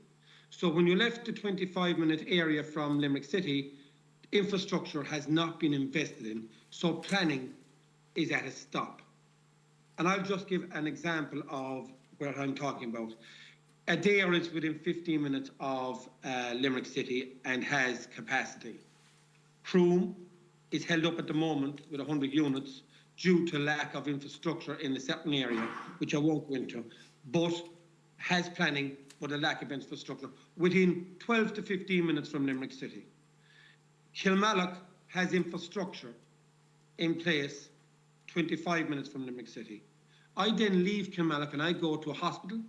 So when you left the 25-minute area from Limerick City, infrastructure has not been invested in, so planning is at a stop. And I'll just give an example of where I'm talking about. Adair is within 15 minutes of Limerick City and has capacity. Croom is held up at the moment with 100 units due to lack of infrastructure in a certain area, which I won't go into, but has planning but a lack of infrastructure within 12 to 15 minutes from Limerick City. Kilmallock has infrastructure in place 25 minutes from Limerick City. I then leave Kilmallock and I go to a hospital,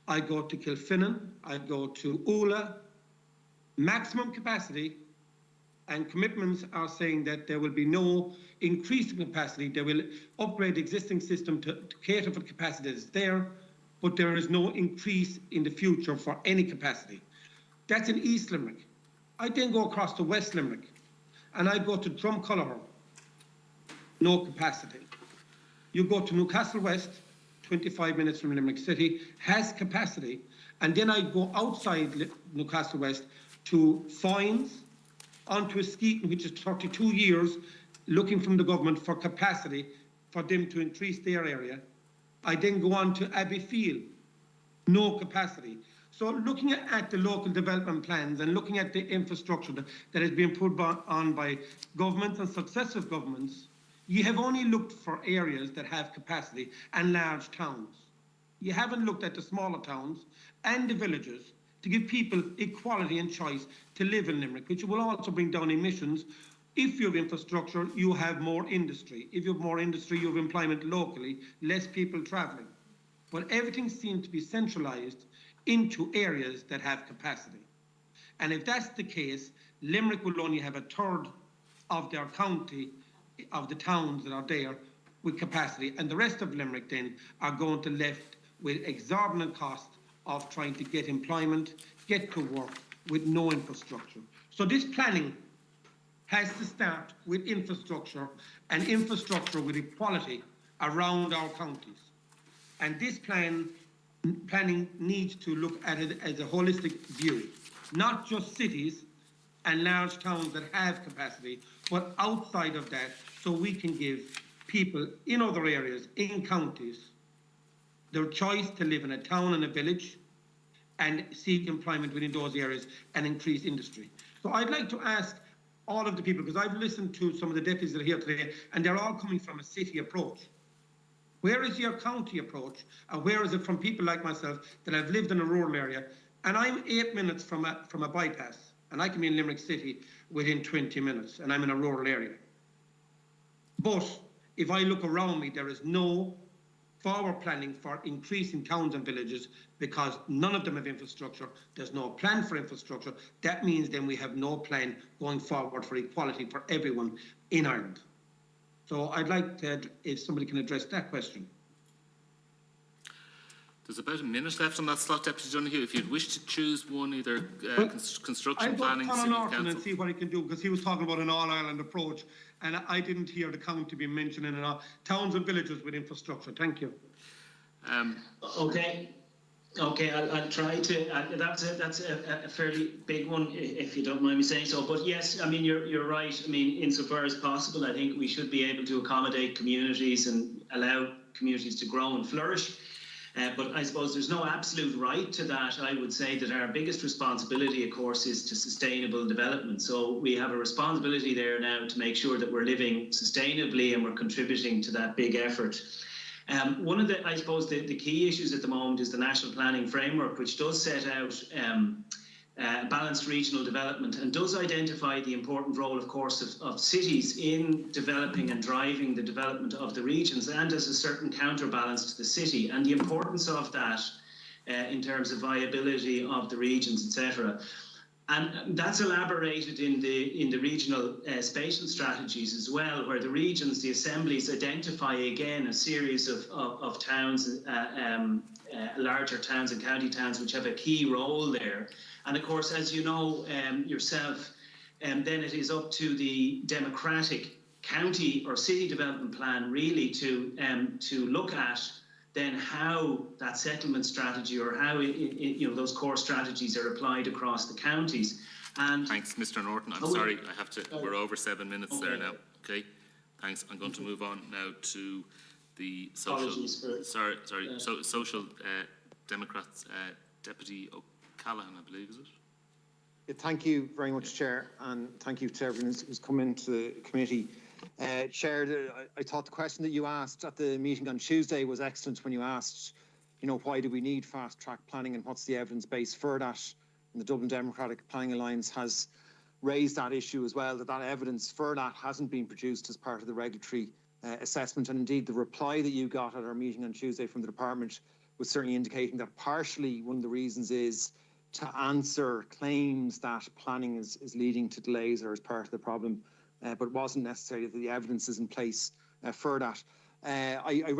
I go to Kilfinnan, I go to Ula, maximum capacity, and commitments are saying that there will be no increase in capacity. They will upgrade the existing system to cater for the capacity that is there, but there is no increase in the future for any capacity. That's in East Limerick. I then go across to West Limerick and I go to Drumculliher, no capacity. You go to Newcastle West, 25 minutes from Limerick City, has capacity, and then I go outside Newcastle West to Foynes, onto Skeeton, which is 32 years, looking from the government for capacity for them to increase their area. I then go on to Abbeyfield, no capacity. So looking at the local development plans and looking at the infrastructure that has been put on by governments and successive governments, you have only looked for areas that have capacity and large towns. You haven't looked at the smaller towns and the villages to give people equality and choice to live in Limerick, which will also bring down emissions. If you have infrastructure, you have more industry. If you have more industry, you have employment locally, less people travelling. But everything seems to be centralised into areas that have capacity. And if that's the case, Limerick will only have a third of their county, of the towns that are there with capacity, and the rest of Limerick then are going to left with exorbitant costs of trying to get employment, get to work with no infrastructure. So this planning has to start with infrastructure, and infrastructure with equality around our counties. And this planning needs to look at it as a holistic view, not just cities and large towns that have capacity, but outside of that, so we can give people in other areas, in counties, their choice to live in a town and a village and seek employment within those areas and increase industry. So I'd like to ask all of the people, because I've listened to some of the deputies that are here today, and they're all coming from a city approach. Where is your county approach? And where is it from people like myself that have lived in a rural area? And I'm 8 minutes from a bypass, and I can be in Limerick City within 20 minutes, and I'm in a rural area. But if I look around me, there is no forward planning for increasing towns and villages because none of them have infrastructure. There's no plan for infrastructure. That means then we have no plan going forward for equality for everyone in Ireland. So I'd like to, if somebody can address that question. There's about a minute left on that slot, Deputy Donoghue. If you'd wish to choose one, either construction planning, I'll city go to Conor council. and see what he can do, because he was talking about an all-Ireland approach, and I didn't hear the county being mentioned in towns and villages with infrastructure. Thank you. Okay, I'll try to. That's a fairly big one, if you don't mind me saying so. But yes, I mean you're right. I mean, insofar as possible, I think we should be able to accommodate communities and allow communities to grow and flourish. But I suppose there's no absolute right to that. I would say that our biggest responsibility, of course, is to sustainable development. So we have a responsibility there now to make sure that we're living sustainably and we're contributing to that big effort. One of the, I suppose, the key issues at the moment is the National Planning Framework, which does set out balanced regional development and does identify the important role, of course, of cities in developing and driving the development of the regions, and as a certain counterbalance to the city, and the importance of that in terms of viability of the regions, etc. And that's elaborated in the regional spatial strategies as well, where the regions, the assemblies, identify again a series of towns, larger towns and county towns, which have a key role there. And of course, as you know yourself, then it is up to the democratic county or city development plan really to look at then how that settlement strategy or how those core strategies are applied across the counties. And thanks, Mr. Norton. I'm sorry, I have to. We're over 7 minutes there now. Okay, thanks. I'm going to move on now to the social. Social Democrats Deputy O'Callaghan, I believe, is it? Yeah, thank you very much, Chair, and thank you to everyone who's come into the committee. Chair, I thought the question that you asked at the meeting on Tuesday was excellent when you asked, why do we need fast-track planning and what's the evidence base for that? And the Dublin Democratic Planning Alliance has raised that issue as well, that evidence for that hasn't been produced as part of the regulatory assessment. And indeed, the reply that you got at our meeting on Tuesday from the department was certainly indicating that partially one of the reasons is to answer claims that planning is leading to delays or is part of the problem. But it wasn't necessarily that the evidence is in place for that. I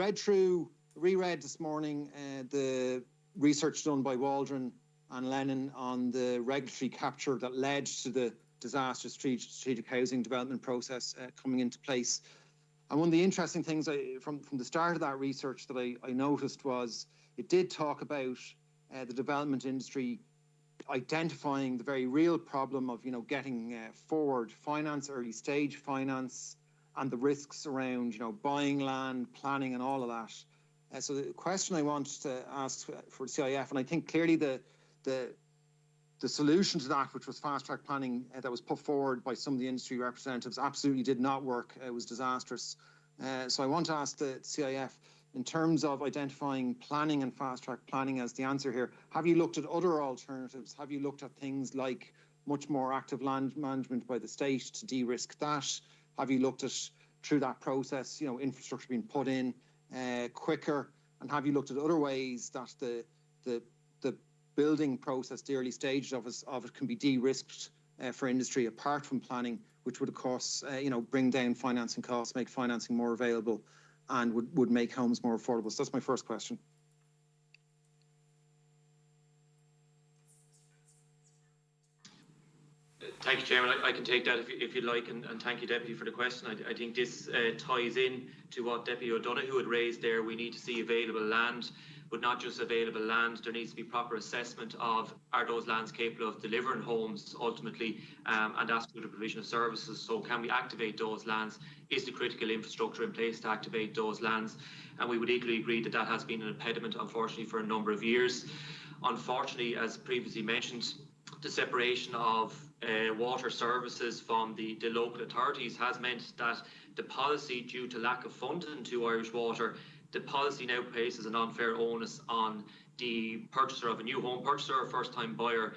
reread this morning the research done by Waldron and Lennon on the regulatory capture that led to the disastrous strategic housing development process coming into place. And one of the interesting things from the start of that research that I noticed was it did talk about the development industry identifying the very real problem of getting forward finance, early stage finance, and the risks around buying land, planning, and all of that. So the question I wanted to ask for CIF, and I think clearly the solution to that, which was fast track planning that was put forward by some of the industry representatives, absolutely did not work. It was disastrous. So I want to ask the CIF, in terms of identifying planning and fast-track planning as the answer here, have you looked at other alternatives? Have you looked at things like much more active land management by the state to de-risk that? Have you looked at, through that process, infrastructure being put in quicker? And have you looked at other ways that the building process, the early stages of it can be de-risked for industry apart from planning, which would, of course, bring down financing costs, make financing more available, and would make homes more affordable? So that's my first question. Thank you, Chairman. I can take that if you'd like, and thank you, Deputy, for the question. I think this ties in to what Deputy O'Donoghue had raised there. We need to see available land, but not just available land. There needs to be proper assessment of, are those lands capable of delivering homes ultimately, and that's through the provision of services. So can we activate those lands? Is the critical infrastructure in place to activate those lands? And we would equally agree that that has been an impediment, unfortunately, for a number of years. Unfortunately, as previously mentioned, the separation of water services from the local authorities has meant that the policy, due to lack of funding to Irish Water, the policy now places an unfair onus on the purchaser of a new home purchaser or first-time buyer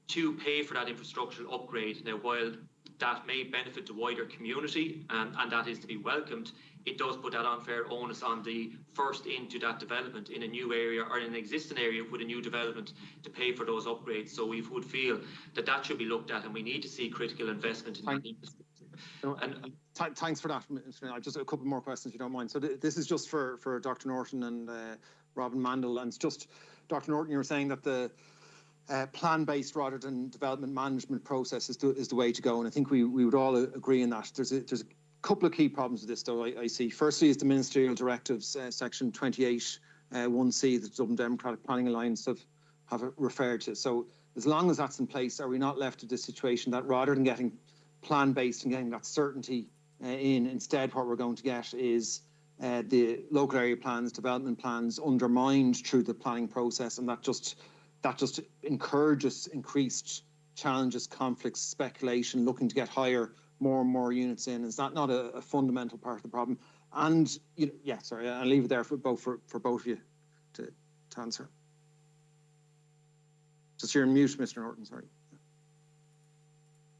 to pay for that infrastructural upgrade. Now, while that may benefit the wider community, and that is to be welcomed, it does put that unfair onus on the first into that development in a new area or in an existing area with a new development to pay for those upgrades. So we would feel that that should be looked at, and we need to see critical investment in that infrastructure. Thanks for that. Just a couple more questions, if you don't mind. So this is just for Dr. Norton and Robin Mandel. And it's just, Dr. Norton, you were saying that the plan-based rather than development management process is the way to go. And I think we would all agree on that. There's a couple of key problems with this, though, I see. Firstly is the ministerial directives, section 28, 1C, that the Dublin Democratic Planning Alliance have referred to. So as long as that's in place, are we not left to this situation that rather than getting plan-based and getting that certainty instead what we're going to get is the local area plans, development plans undermined through the planning process, and that just encourages increased challenges, conflicts, speculation, looking to get more and more units in. Is that not a fundamental part of the problem? And sorry, I'll leave it there for both of you to answer. Just you're on mute, Mr. Norton. Sorry.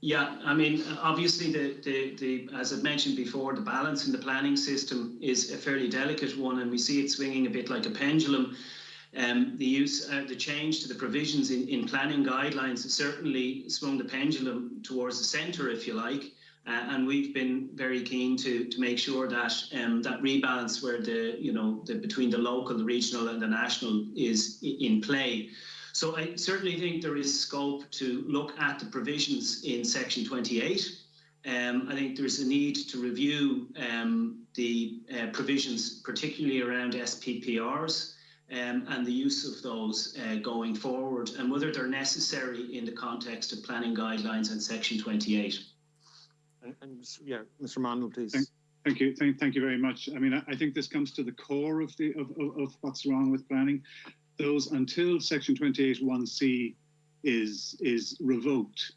Yeah, I mean, obviously, the as I've mentioned before, the balance in the planning system is a fairly delicate one, and we see it swinging a bit like a pendulum. The change to the provisions in planning guidelines has certainly swung the pendulum towards the centre, if you like, and we've been very keen to make sure that that rebalance where between the local, the regional, and the national is in play. So I certainly think there is scope to look at the provisions in section 28. I think there's a need to review the provisions, particularly around SPPRs, and the use of those going forward, and whether they're necessary in the context of planning guidelines in section 28. And yeah, Mr. Mandel, please. Thank you. Thank you very much. I mean, I think this comes to the core of what's wrong with planning. Those until section 28(1)(c) is revoked,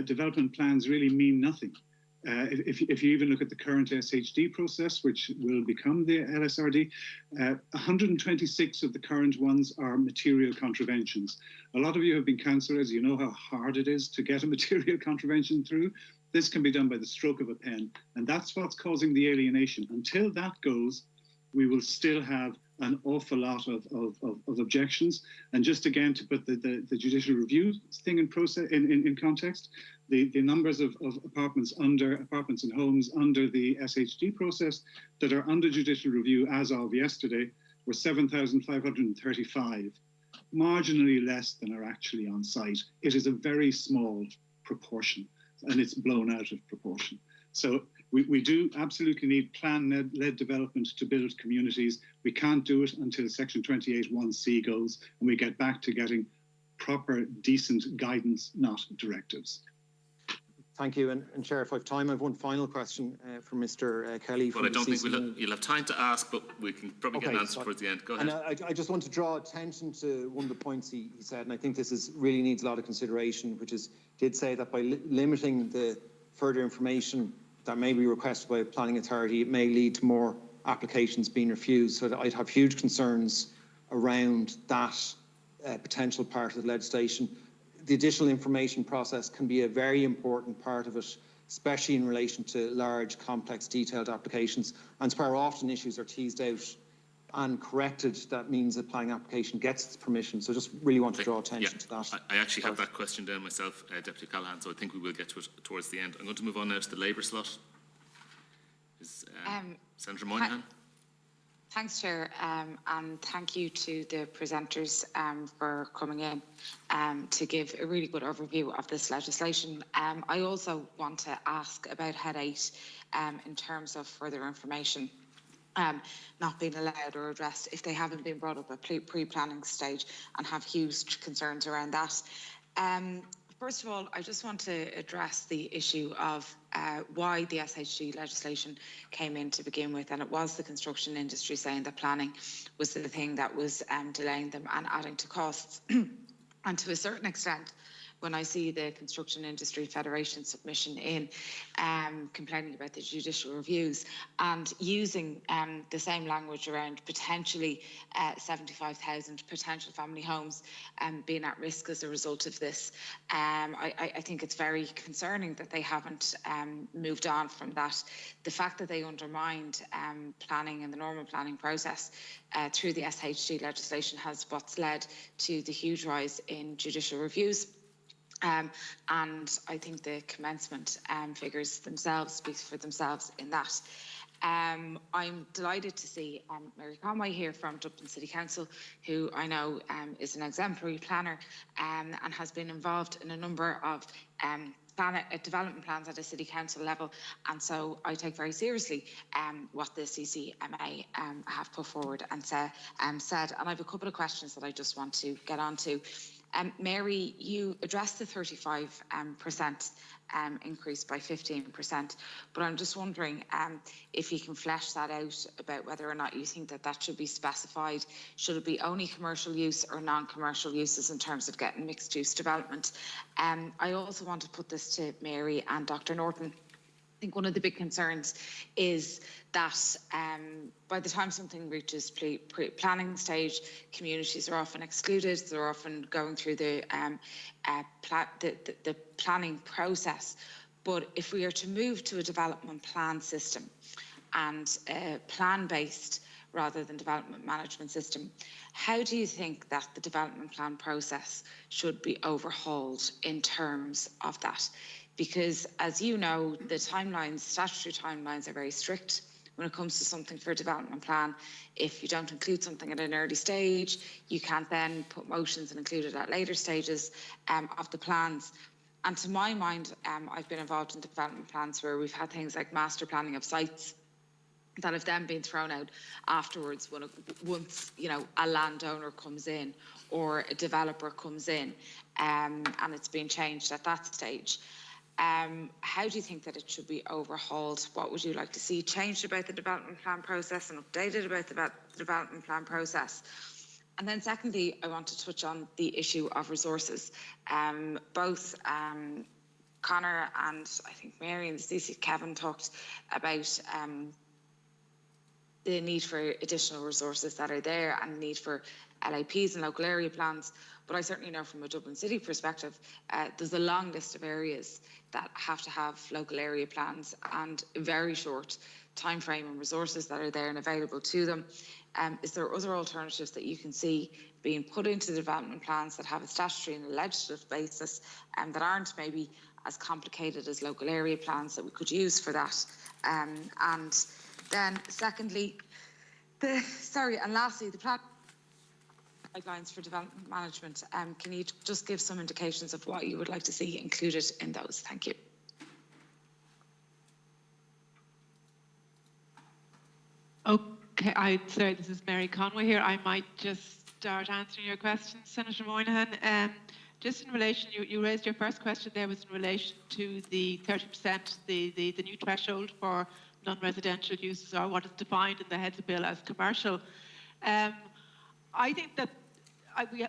development plans really mean nothing. If you even look at the current SHD process, which will become the LSRD, 126 of the current ones are material contraventions. A lot of you have been councillors, you know how hard it is to get a material contravention through. This can be done by the stroke of a pen, and that's what's causing the alienation. Until that goes, we will still have an awful lot of objections. And just again, to put the judicial review thing in context, the numbers of apartments and homes under the SHD process that are under judicial review as of yesterday were 7,535, marginally less than are actually on site. It is a very small proportion, and it's blown out of proportion. So we do absolutely need plan-led development to build communities. We can't do it until section 28(1)(c) goes, and we get back to getting proper, decent guidance, not directives. Thank you. And Chair, if I have time, I have one final question for Mr. Kelly. Well, I don't think you'll have time to ask, but we can probably get an answer towards the end. Go ahead. And I just want to draw attention to one of the points he said, and I think this really needs a lot of consideration, which is, did say that by limiting the further information that may be requested by a planning authority, it may lead to more applications being refused. So that I'd have huge concerns around that potential part of the legislation. The additional information process can be a very important part of it, especially in relation to large, complex, detailed applications. And where often issues are teased out and corrected, that means the planning application gets its permission. So just really want to draw attention to that. I actually have that question down myself, Deputy Callahan, so I think we will get to it towards the end. I'm going to move on now to the Labour slot. Is Senator Moynihan? Thanks, Chair, and thank you to the presenters for coming in to give a really good overview of this legislation. I also want to ask about Head 8 in terms of further information not being allowed or addressed if they haven't been brought up at pre-planning stage, and have huge concerns around that. First of all, I just want to address the issue of why the SHD legislation came in to begin with, and it was the construction industry saying that planning was the thing that was delaying them and adding to costs. And to a certain extent, when I see the Construction Industry Federation submission in complaining about the judicial reviews and using the same language around potentially 75,000 potential family homes being at risk as a result of this. I think it's very concerning that they haven't moved on from that. The fact that they undermined planning and the normal planning process through the SHD legislation has what's led to the huge rise in judicial reviews. And I think the commencement figures themselves speak for themselves in that. I'm delighted to see Mary Conway here from Dublin City Council, who I know is an exemplary planner and has been involved in a number of development plans at a city council level, and so I take very seriously what the CCMA have put forward and said. And I have a couple of questions that I just want to get on to. Mary, you addressed the 35% increase by 15%, but I'm just wondering if you can flesh that out about whether or not you think that that should be specified. Should it be only commercial use or non-commercial uses in terms of getting mixed use development? I also want to put this to Mary and Dr. Norton. I think one of the big concerns is that by the time something reaches planning stage, communities are often excluded. They're often going through the planning process. But if we are to move to a development plan system and a plan-based rather than development management system, how do you think that the development plan process should be overhauled in terms of that? Because, as you know, the timelines, statutory timelines, are very strict when it comes to something for a development plan. If you don't include something at an early stage, you can't then put motions and include it at later stages of the plans. And to my mind, I've been involved in development plans where we've had things like master planning of sites that have then been thrown out afterwards once a landowner comes in or a developer comes in, and it's been changed at that stage. How do you think that it should be overhauled? What would you like to see changed about the development plan process and updated about the development plan process? And then secondly, I want to touch on the issue of resources. Both Conor and I think Mary and CC Kevin talked about the need for additional resources that are there and the need for LAPs and local area plans. But I certainly know from a Dublin City perspective, there's a long list of areas that have to have local area plans and a very short time frame and resources that are there and available to them. Is there other alternatives that you can see being put into the development plans that have a statutory and a legislative basis and that aren't maybe as complicated as local area plans that we could use for that? And then secondly, and lastly, the plan guidelines for development management. Can you just give some indications of what you would like to see included in those? Thank you. Okay, sorry, this is Mary Conway here. I might just start answering your questions, Senator Moynihan. Just in relation, you raised your first question there was in relation to the 30%, the new threshold for non-residential uses, or what is defined in the heads of bill as commercial. I think that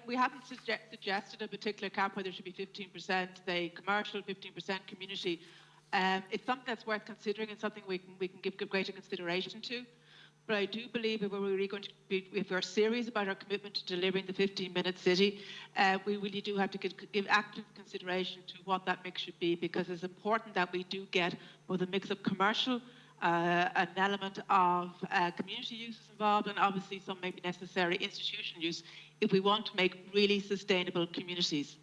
we haven't suggested a particular cap where there should be 15% say commercial, 15% community. It's something that's worth considering and something we can give greater consideration to. But I do believe if we're really going to if we're serious about our commitment to delivering the 15-minute city, we really do have to give active consideration to what that mix should be, because it's important that we do get both a mix of commercial, an element of community uses involved, and obviously some maybe necessary institutional use if we want to make really sustainable communities.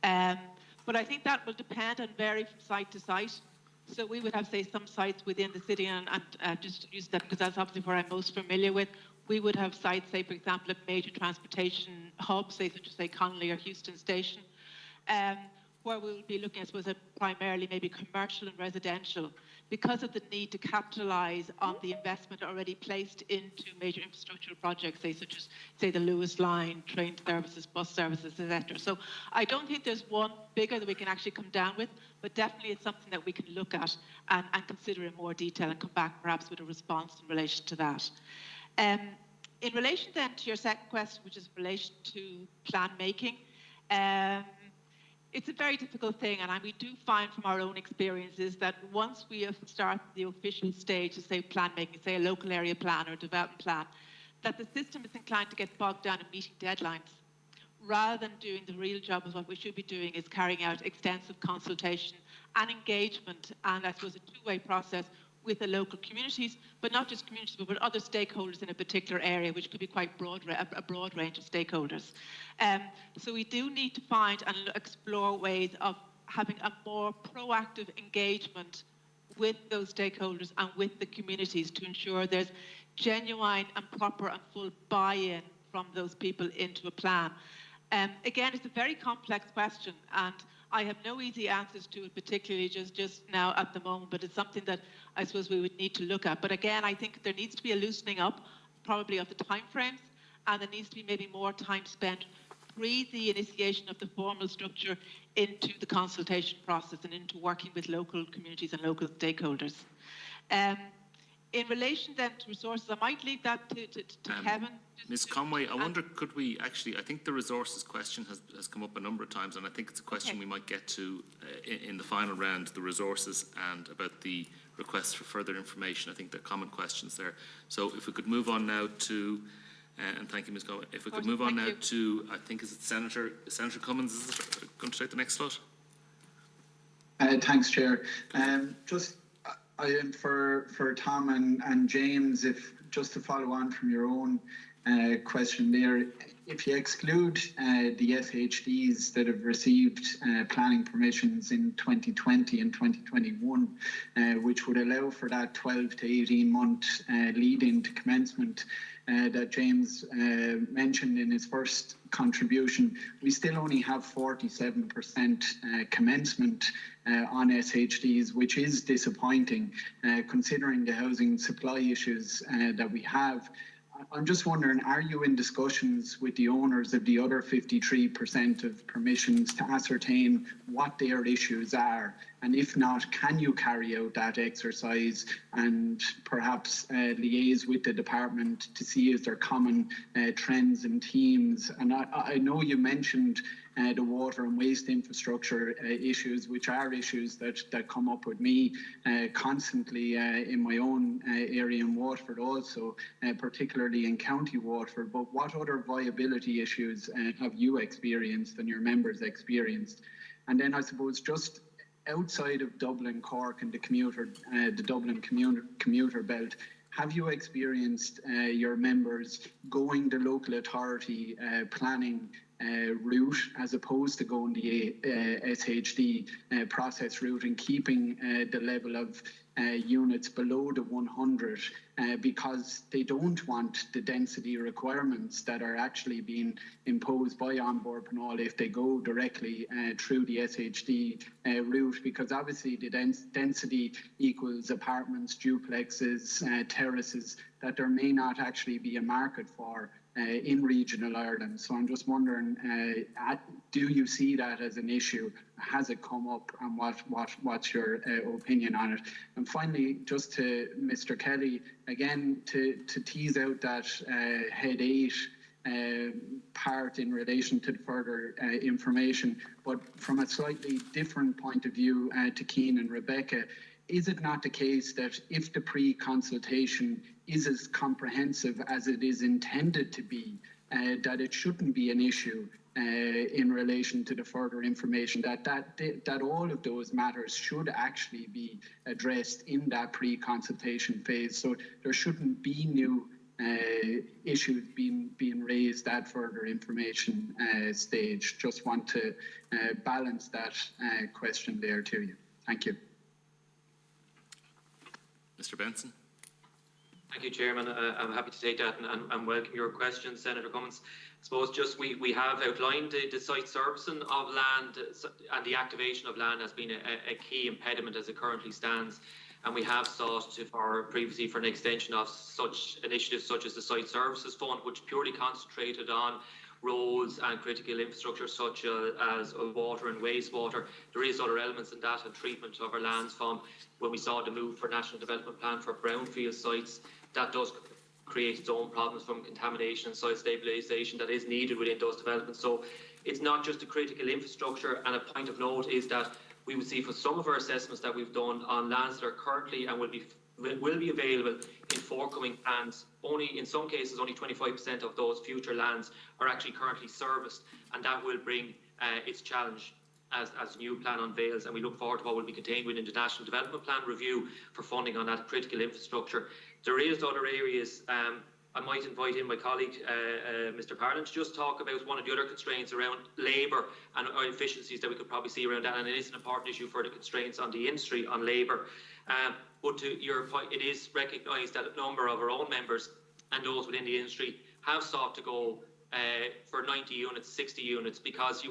But I think that will depend and vary from site to site. So we would have, say, some sites within the city, and just use that because that's obviously where I'm most familiar with. We would have sites, say, for example, at major transportation hubs, say, such as, say, Connolly or Houston Station, where we will be looking, I suppose, at primarily maybe commercial and residential, because of the need to capitalise on the investment already placed into major infrastructural projects, say, such as, say, the Lewis Line, train services, bus services, etc. So I don't think there's one figure that we can actually come down with, but definitely it's something that we can look at and consider in more detail and come back perhaps with a response in relation to that. In relation then to your second question, which is in relation to plan making, it's a very difficult thing, and we do find from our own experiences that once we have started the official stage of, say, plan making, say a local area plan or development plan, that the system is inclined to get bogged down in meeting deadlines, rather than doing the real job of what we should be doing is carrying out extensive consultation and engagement, and I suppose a two-way process with the local communities, but not just communities, but with other stakeholders in a particular area, which could be quite a broad range of stakeholders. So we do need to find and explore ways of having a more proactive engagement with those stakeholders and with the communities to ensure there's genuine and proper and full buy-in from those people into a plan. Again, it's a very complex question, and I have no easy answers to it, particularly just now at the moment, but it's something that I suppose we would need to look at. But again, I think there needs to be a loosening up, probably of the timeframes, and there needs to be maybe more time spent pre the initiation of the formal structure into the consultation process and into working with local communities and local stakeholders. In relation then to resources, I might leave that to Kevin. Ms. Conway, I wonder, could we actually, I think the resources question has come up a number of times, and I think it's a question we might get to in the final round, the resources and about the request for further information. I think they're common questions there. So if we could move on now to, and thank you, Ms. Conway, if we could move on now to, I think, is it Senator Cummins is going to take the next slot? Thanks, Chair. For Tom and James, if just to follow on from your own question there, if you exclude the SHDs that have received planning permissions in 2020 and 2021, which would allow for that 12 to 18 month lead into commencement that James mentioned in his first contribution, we still only have 47% commencement on SHDs, which is disappointing considering the housing supply issues that we have. I'm just wondering, are you in discussions with the owners of the other 53% of permissions to ascertain what their issues are? And if not, can you carry out that exercise and perhaps liaise with the department to see if there are common trends and themes? And I know you mentioned the water and waste infrastructure issues, which are issues that come up with me constantly in my own area in Waterford also, particularly in County Waterford. But what other viability issues have you experienced and your members experienced? And then I suppose just outside of Dublin, Cork and the Dublin commuter belt, have you experienced your members going the local authority planning route as opposed to going the SHD process route and keeping the level of units below the 100 because they don't want the density requirements that are actually being imposed by An Bord Pleanála if they go directly through the SHD route, because obviously the density equals apartments, duplexes, terraces that there may not actually be a market for in regional Ireland. So I'm just wondering, do you see that as an issue? Has it come up, and what's your opinion on it? And finally, just to Mr. Kelly, again, to tease out that Head 8 part in relation to the further information, but from a slightly different point of view to Keane and Rebecca, is it not the case that if the pre-consultation is as comprehensive as it is intended to be, that it shouldn't be an issue in relation to the further information, that all of those matters should actually be addressed in that pre-consultation phase? So there shouldn't be new issues being raised at further information stage. Just want to balance that question there to you. Thank you. Mr. Benson. Thank you, Chairman. I'm happy to take that and welcome your questions, Senator Cummins. I suppose just we have outlined the site servicing of land and the activation of land has been a key impediment as it currently stands. And we have sought previously for an extension of such initiatives such as the Site Services Fund, which purely concentrated on roads and critical infrastructure such as water and wastewater. There is other elements in that and treatment of our lands from when we saw the move for National Development Plan for brownfield sites. That does create its own problems from contamination and soil stabilisation that is needed within those developments. So it's not just a critical infrastructure. And a point of note is that we would see for some of our assessments that we've done on lands that are currently and will be available in forthcoming plans, only in some cases only 25% of those future lands are actually currently serviced, and that will bring its challenge as the new plan unveils, and we look forward to what will be contained within the National Development Plan review for funding on that critical infrastructure. There is other areas. I might invite in my colleague, Mr. Parlin, to just talk about one of the other constraints around labour and efficiencies that we could probably see around that, and it is an important issue for the constraints on the industry on labour. But to your point, it is recognised that a number of our own members and those within the industry have sought to go for 90 units, 60 units, because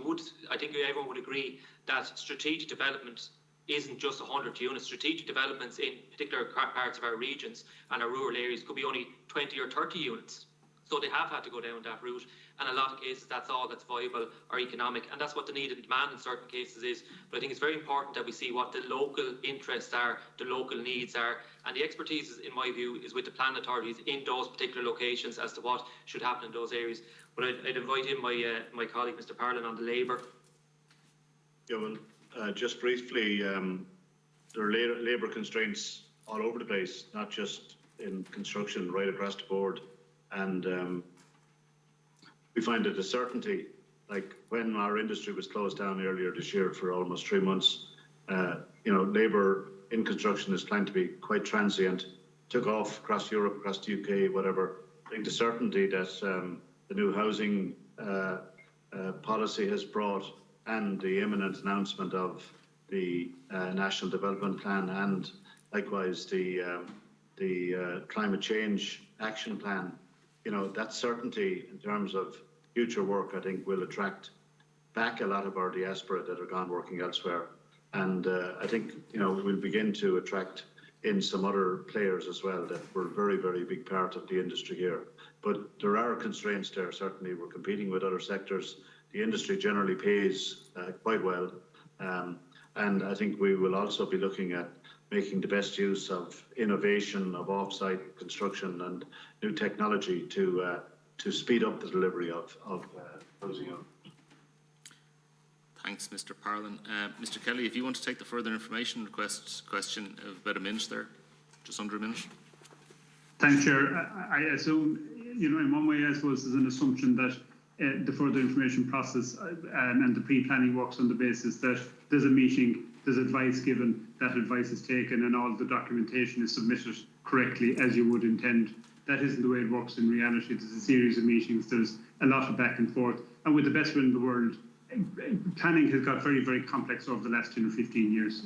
I think everyone would agree that strategic development isn't just 100 units. Strategic developments in particular parts of our regions and our rural areas could be only 20 or 30 units. So they have had to go down that route, and in a lot of cases that's all that's viable or economic, and that's what the need and demand in certain cases is. But I think it's very important that we see what the local interests are, the local needs are, and the expertise, in my view, is with the planning authorities in those particular locations as to what should happen in those areas. But I'd invite in my colleague, Mr. Parlin, on the labour. Yeah, well, just briefly, there are labour constraints all over the place, not just in construction, right across the board. And we find it a certainty, like when our industry was closed down earlier this year for almost 3 months, labour in construction is planned to be quite transient, took off across Europe, across the UK, whatever. I think the certainty that the new housing policy has brought, and the imminent announcement of the National Development Plan, and likewise the Climate Change Action Plan, that certainty in terms of future work, I think, will attract back a lot of our diaspora that are gone working elsewhere. And I think, we'll begin to attract in some other players as well that were a very, very big part of the industry here. But there are constraints there. Certainly, we're competing with other sectors. The industry generally pays quite well. And I think we will also be looking at making the best use of innovation, of off-site construction and new technology to speed up the delivery of housing. Thanks, Mr. Parlin. Mr. Kelly, if you want to take the further information question of about a minute there, just under a minute. Thanks, Chair. I assume, in one way, I suppose, there's an assumption that the further information process and the pre-planning works on the basis that there's a meeting, there's advice given, that advice is taken, and all the documentation is submitted correctly as you would intend. That isn't the way it works in reality. There's a series of meetings, there's a lot of back and forth, and with the best will in the world, planning has got very, very complex over the last 10 or 15 years,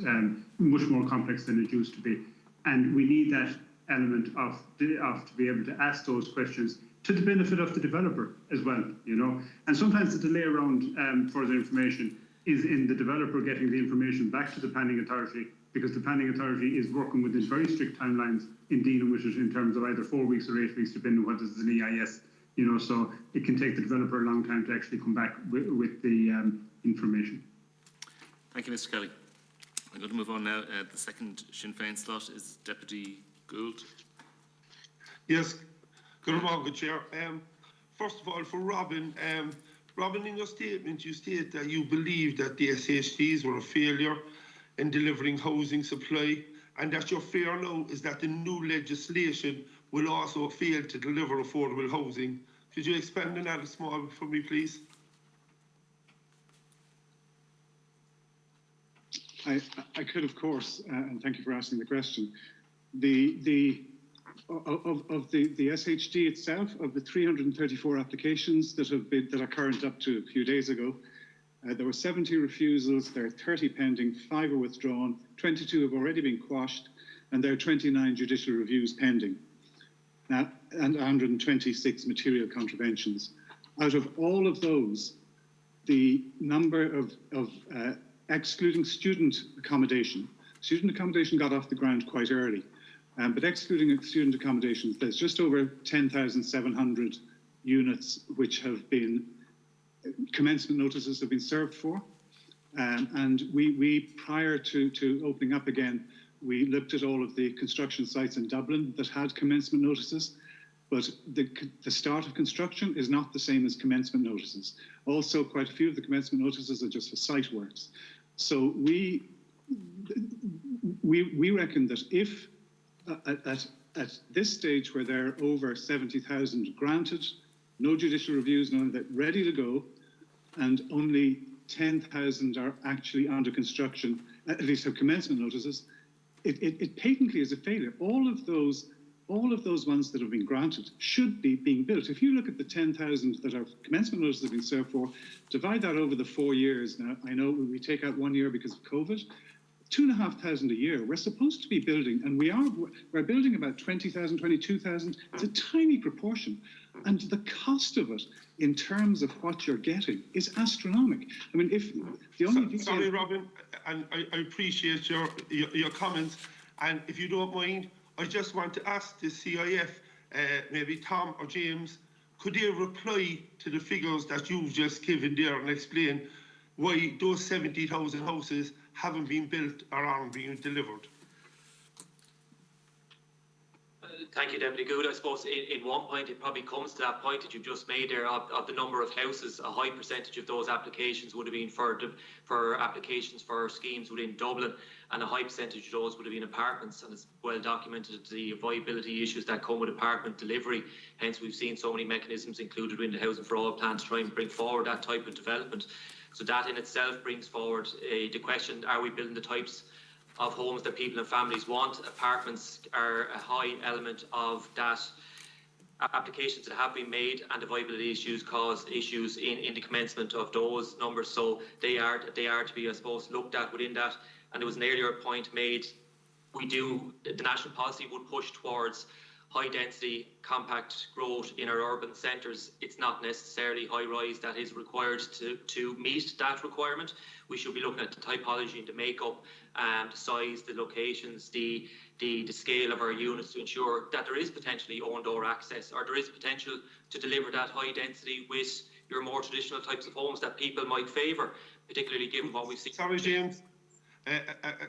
much more complex than it used to be. And we need that element of to be able to ask those questions to the benefit of the developer as well, And sometimes the delay around further information is in the developer getting the information back to the planning authority, because the planning authority is working within very strict timelines in dealing with it in terms of either 4 weeks or 8 weeks, depending on whether it's an EIS, so it can take the developer a long time to actually come back with the information. Thank you, Mr. Kelly. I'm going to move on now. The second Sinn Féin slot is Deputy Gould. Yes, good morning, Chair. First of all, for Robin, Robin, in your statement, you state that you believe that the SHDs were a failure in delivering housing supply, and that your fear now is that the new legislation will also fail to deliver affordable housing. Could you expand on that a small for me, please? I could, of course, and thank you for asking the question. Of the SHD itself, of the 334 applications that are current up to a few days ago, there were 70 refusals, there are 30 pending, 5 are withdrawn, 22 have already been quashed, and there are 29 judicial reviews pending, and 126 material contraventions. Out of all of those, the number of excluding student accommodation got off the ground quite early. But excluding student accommodations, there's just over 10,700 units which have been, commencement notices have been served for. And we prior to opening up again, we looked at all of the construction sites in Dublin that had commencement notices. but the start of construction is not the same as commencement notices. Also, quite a few of the commencement notices are just for site works. So we reckon that if at this stage where there are over 70,000 granted, no judicial reviews, none of that, ready to go, and only 10,000 are actually under construction, at least have commencement notices, it patently is a failure. All of those ones that have been granted should be being built. If you look at the 10,000 that our commencement notices have been served for, divide that over the 4 years. Now, I know we take out 1 year because of COVID, 2,500 a year. We're supposed to be building, and we're building about 20,000, 22,000. It's a tiny proportion. And the cost of it in terms of what you're getting is astronomical. I mean, if the only... Sorry, Robin, and I appreciate your comments. And if you don't mind, I just want to ask the CIF, maybe Tom or James, could they reply to the figures that you've just given there and explain why those 70,000 houses haven't been built or aren't being delivered? Thank you, Deputy Good. I suppose in one point it probably comes to that point that you've just made there of the number of houses. A high percentage of those applications would have been for applications for schemes within Dublin, and a high percentage of those would have been apartments, and it's well documented the viability issues that come with apartment delivery. Hence we've seen so many mechanisms included in the Housing for All plan to try and bring forward that type of development. So that in itself brings forward the question, are we building the types of homes that people and families want? Apartments are a high element of that. Applications that have been made and the viability issues cause issues in the commencement of those numbers. So they are to be, I suppose, looked at within that. And there was an earlier point made, the national policy would push towards high density, compact growth in our urban centres. It's not necessarily high rise that is required to meet that requirement. We should be looking at the typology and the makeup, the size, the locations, the scale of our units to ensure that there is potentially own door access, or there is potential to deliver that high density with your more traditional types of homes that people might favour, particularly given what we've seen. Sorry, James. I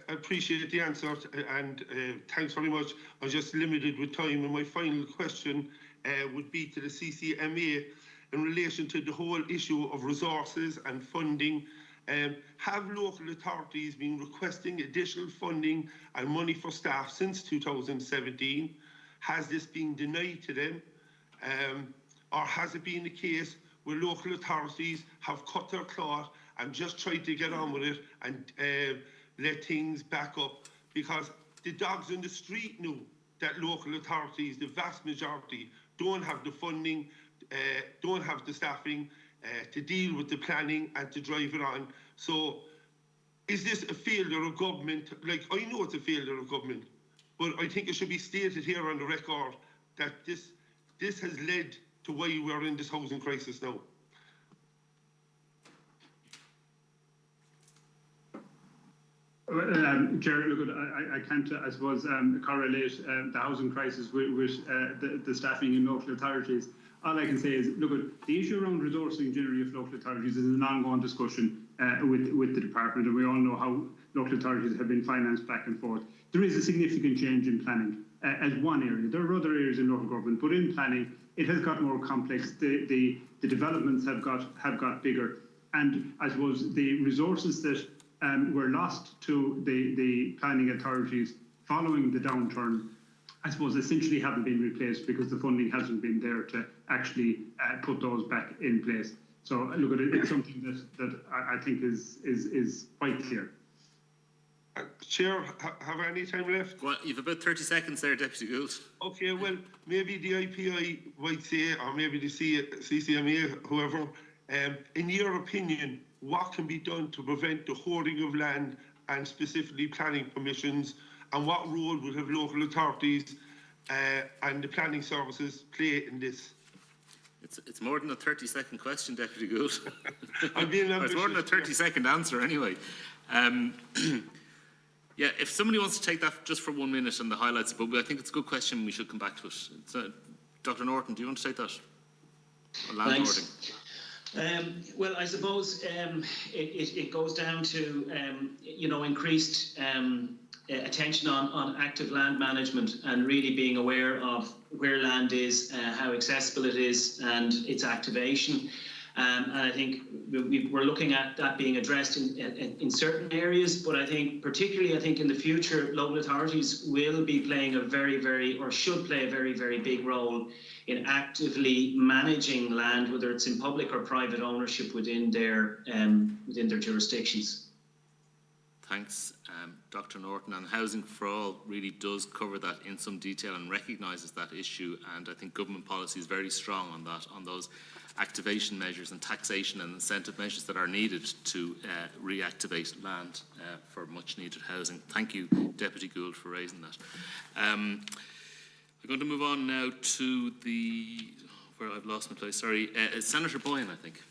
appreciate the answer, and thanks very much. I'm just limited with time, and my final question would be to the CCMA in relation to the whole issue of resources and funding. Have local authorities been requesting additional funding and money for staff since 2017? Has this been denied to them? Or has it been the case where local authorities have cut their cloth and just tried to get on with it and let things back up? Because the dogs in the street knew that local authorities, the vast majority, don't have the funding, don't have the staffing to deal with the planning and to drive it on. So is this a failure of government? Like, I know it's a failure of government, but I think it should be stated here on the record that this has led to why we're in this housing crisis now. Chair, look, I can't, I suppose, correlate the housing crisis with the staffing in local authorities. All I can say is, look, the issue around resourcing generally of local authorities is an ongoing discussion with the department, and we all know how local authorities have been financed back and forth. There is a significant change in planning as one area. There are other areas in local government, but in planning, it has got more complex. The developments have got bigger, and I suppose the resources that were lost to the planning authorities following the downturn, I suppose, essentially haven't been replaced because the funding hasn't been there to actually put those back in place. So look, it's something that I think is quite clear. Chair, have I any time left? Well, you've about 30 seconds there, Deputy Gould. Okay, well, maybe the IPI might say, or maybe the CCMA, whoever, in your opinion, what can be done to prevent the hoarding of land and specifically planning permissions, and what role would have local authorities and the planning services play in this? It's more than a 30-second question, Deputy Gould. I'm being ambitious. It's more than a 30-second answer anyway. Yeah, if somebody wants to take that just for 1 minute and the highlights, but I think it's a good question. We should come back to it. Dr. Norton, do you want to take that? Land hoarding. Well, I suppose it goes down to increased attention on active land management and really being aware of where land is, how accessible it is, and its activation. And I think we're looking at that being addressed in certain areas, but I think particularly in the future, local authorities will be playing should play a very, very big role in actively managing land, whether it's in public or private ownership within their jurisdictions. Thanks, Dr. Norton. And Housing for All really does cover that in some detail and recognises that issue. And I think government policy is very strong on that, on those activation measures and taxation and incentive measures that are needed to reactivate land for much needed housing. Thank you, Deputy Gould, for raising that. We're going to move on now to where I've lost my place, sorry, Senator Boyne, I think.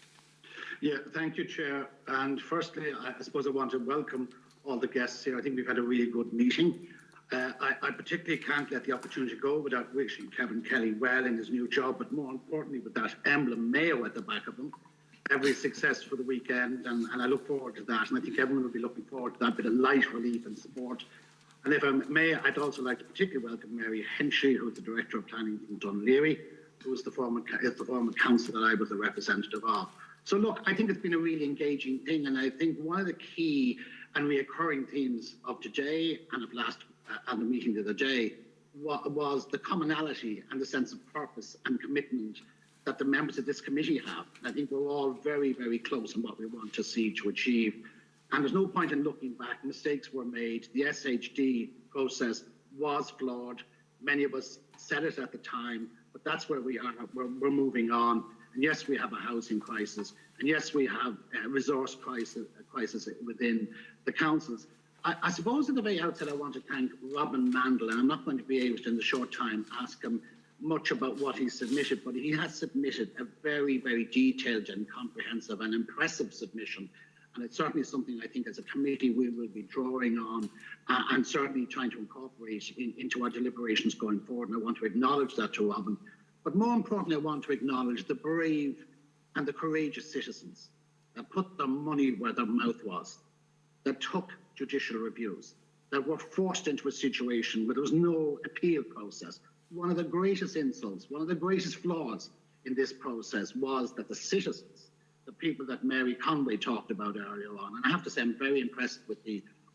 Yeah, thank you, Chair. And firstly, I suppose I want to welcome all the guests here. I think we've had a really good meeting. I particularly can't let the opportunity go without wishing Kevin Kelly well in his new job, but more importantly, with that emblem Mayo at the back of him. Every success for the weekend, and I look forward to that. And I think everyone will be looking forward to that bit of light relief and support. And if I may, I'd also like to particularly welcome Mary Henchley, who's the Director of Planning from Dunleary, who is the former council that I was a representative of. So look, I think it's been a really engaging thing, and I think one of the key and reoccurring themes of today and of the meeting the other day was the commonality and the sense of purpose and commitment that the members of this committee have. I think we're all very, very close on what we want to see to achieve. And there's no point in looking back. Mistakes were made. The SHD process was flawed. Many of us said it at the time, but that's where we are. We're moving on. And yes, we have a housing crisis. And yes, we have a resource crisis within the councils. I suppose at the very outset, I want to thank Robin Mandel, and I'm not going to be able to, in the short time, ask him much about what he submitted, but he has submitted a very, very detailed and comprehensive and impressive submission. And it's certainly something I think as a committee we will be drawing on and certainly trying to incorporate into our deliberations going forward. And I want to acknowledge that to Robin. But more importantly, I want to acknowledge the brave and the courageous citizens that put their money where their mouth was, that took judicial reviews, that were forced into a situation where there was no appeal process. One of the greatest insults, one of the greatest flaws in this process was that the citizens, the people that Mary Conway talked about earlier on, and I have to say I'm very impressed with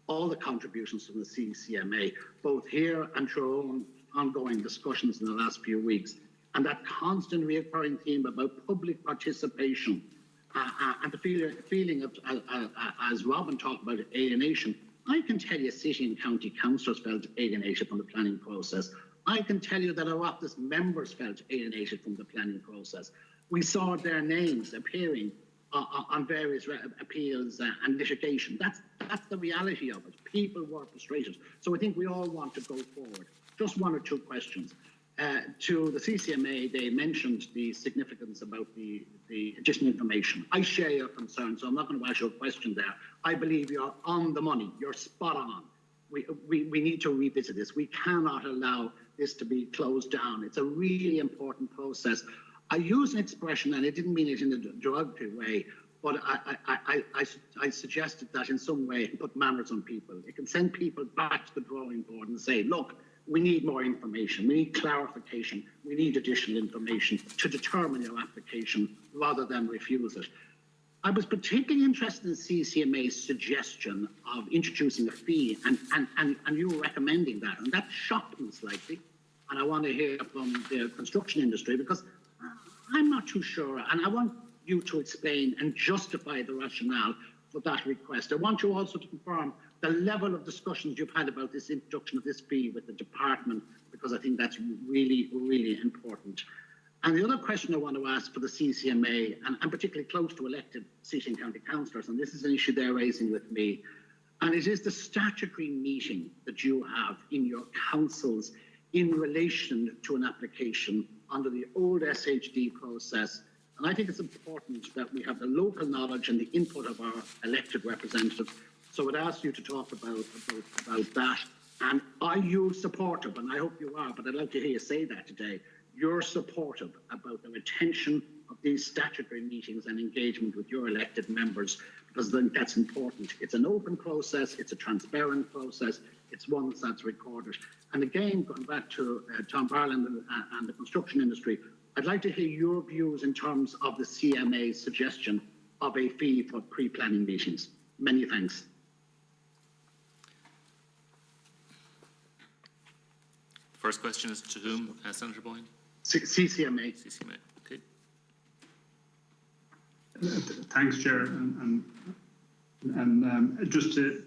all the contributions from the CCMA, both here and through our own ongoing discussions in the last few weeks, and that constant reoccurring theme about public participation and the feeling of, as Robin talked about, alienation. I can tell you city and county councillors felt alienated from the planning process. I can tell you that our office members felt alienated from the planning process. We saw their names appearing on various appeals and litigation. That's the reality of it. People were frustrated. So I think we all want to go forward. Just one or two questions. To the CCMA, they mentioned the significance about the additional information. I share your concern, so I'm not going to ask you a question there. I believe you're on the money. You're spot on. We need to revisit this. We cannot allow this to be closed down. It's a really important process. I use an expression, and I didn't mean it in a derogatory way, but I suggested that in some way it can put manners on people. It can send people back to the drawing board and say, look, we need more information, we need clarification, we need additional information to determine your application rather than refuse it. I was particularly interested in CCMA's suggestion of introducing a fee and you were recommending that, and that shocked me slightly. And I want to hear from the construction industry because I'm not too sure, and I want you to explain and justify the rationale for that request. I want you also to confirm the level of discussions you've had about this introduction of this fee with the department, because I think that's really, really important. And the other question I want to ask for the CCMA, and I'm particularly close to elected city and county councillors, and this is an issue they're raising with me, and it is the statutory meeting that you have in your councils in relation to an application under the old SHD process. And I think it's important that we have the local knowledge and the input of our elected representatives. So I'd ask you to talk about that. And are you supportive, and I hope you are, but I'd like to hear you say that today, you're supportive about the retention of these statutory meetings and engagement with your elected members, because I think that's important. It's an open process, it's a transparent process, it's one that's recorded. And again, going back to Tom Barland and the construction industry, I'd like to hear your views in terms of the CMA's suggestion of a fee for pre-planning meetings. Many thanks. First question is to whom, Senator Boyne? CCMA. CCMA, okay. Thanks, Chair. And just to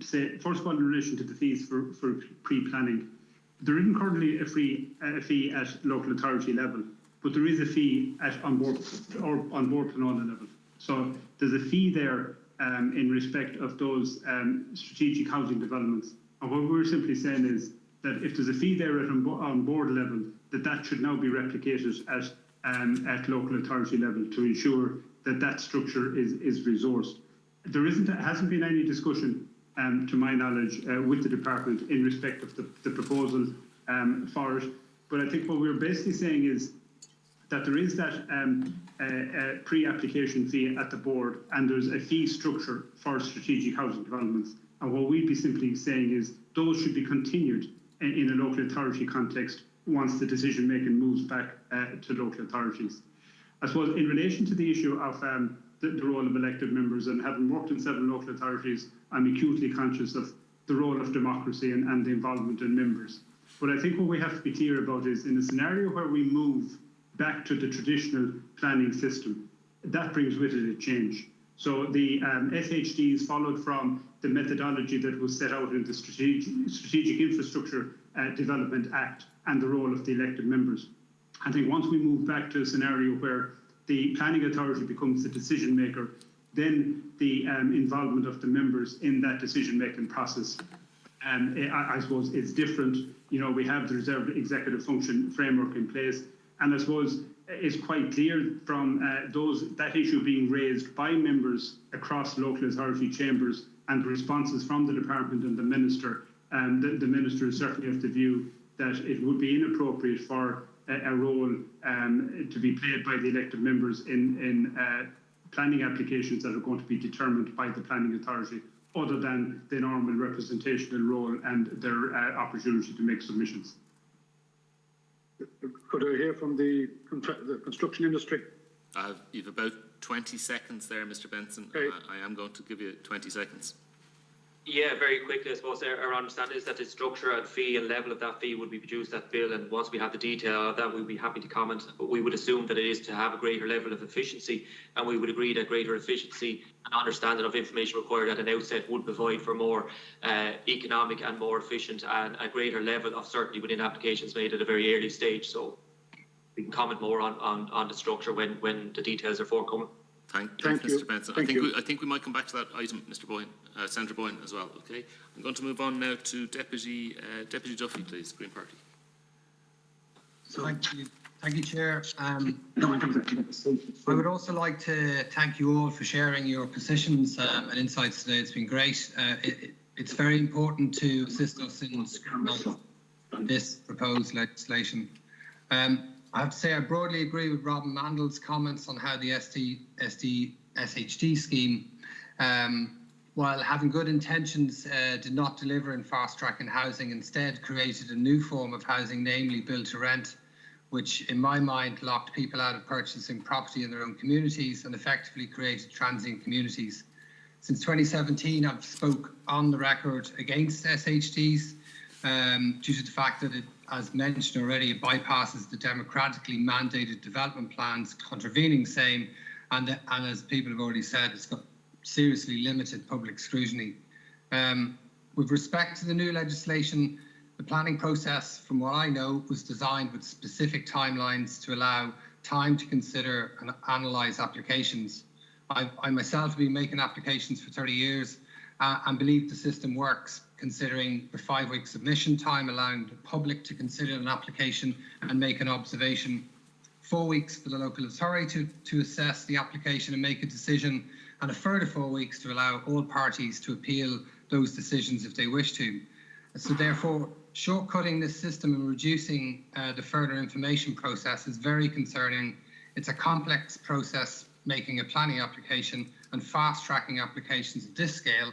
say, first of all, in relation to the fees for pre-planning, there isn't currently a fee at local authority level, but there is a fee on board Planona level. So there's a fee there in respect of those strategic housing developments. And what we're simply saying is that if there's a fee there on board level, that should now be replicated at local authority level to ensure that structure is resourced. There hasn't been any discussion, to my knowledge, with the department in respect of the proposal for it. But I think what we're basically saying is that there is that pre-application fee at the board, and there's a fee structure for strategic housing developments. And what we'd be simply saying is those should be continued in a local authority context once the decision making moves back to local authorities. I suppose in relation to the issue of the role of elected members, and having worked in several local authorities, I'm acutely conscious of the role of democracy and the involvement in members. But I think what we have to be clear about is in a scenario where we move back to the traditional planning system, that brings with it a change. So the SHDs followed from the methodology that was set out in the Strategic Infrastructure Development Act and the role of the elected members. I think once we move back to a scenario where the planning authority becomes the decision maker, then the involvement of the members in that decision making process, I suppose it's different. You know, we have the reserved executive function framework in place, and I suppose it's quite clear from that issue being raised by members across local authority chambers and the responses from the department and the minister. The minister is certainly of the view that it would be inappropriate for a role to be played by the elected members in planning applications that are going to be determined by the planning authority, other than the normal representational role and their opportunity to make submissions. Could I hear from the construction industry? You've about 20 seconds there, Mr. Benson. Okay. I am going to give you 20 seconds. Yeah, very quickly, I suppose our understanding is that the structure and fee and level of that fee would be produced at bill, and once we have the detail of that, we'd be happy to comment. But we would assume that it is to have a greater level of efficiency, and we would agree that greater efficiency and understanding of information required at an outset would provide for more economic and more efficient and a greater level of certainty within applications made at a very early stage. So we can comment more on the structure when the details are forthcoming. Thank you, Mr. Benson. I think we might come back to that item, Mr. Boyne, Senator Boyne as well. Okay, I'm going to move on now to Deputy Duffy, please, Green Party. Thank you, Chair. I would also like to thank you all for sharing your positions and insights today. It's been great. It's very important to assist us in scrutinising this proposed legislation. I have to say I broadly agree with Robin Mandel's comments on how the SHD scheme, while having good intentions, did not deliver in fast-tracking housing, instead created a new form of housing, namely build-to-rent, which in my mind locked people out of purchasing property in their own communities and effectively created transient communities. Since 2017, I've spoke on the record against SHDs due to the fact that it, as mentioned already, it bypasses the democratically mandated development plans, contravening same, and as people have already said, it's got seriously limited public scrutiny. With respect to the new legislation, the planning process, from what I know, was designed with specific timelines to allow time to consider and analyse applications. I myself have been making applications for 30 years and believe the system works, considering the 5-week submission time, allowing the public to consider an application and make an observation, 4 weeks for the local authority to assess the application and make a decision, and a further 4 weeks to allow all parties to appeal those decisions if they wish to. So therefore, shortcutting this system and reducing the further information process is very concerning It's a complex process making a planning application, and fast-tracking applications at this scale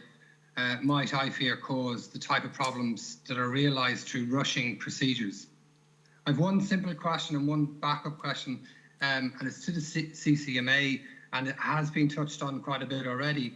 might, I fear, cause the type of problems that are realised through rushing procedures. I've one simple question and one backup question, and it's to the CCMA, and it has been touched on quite a bit already.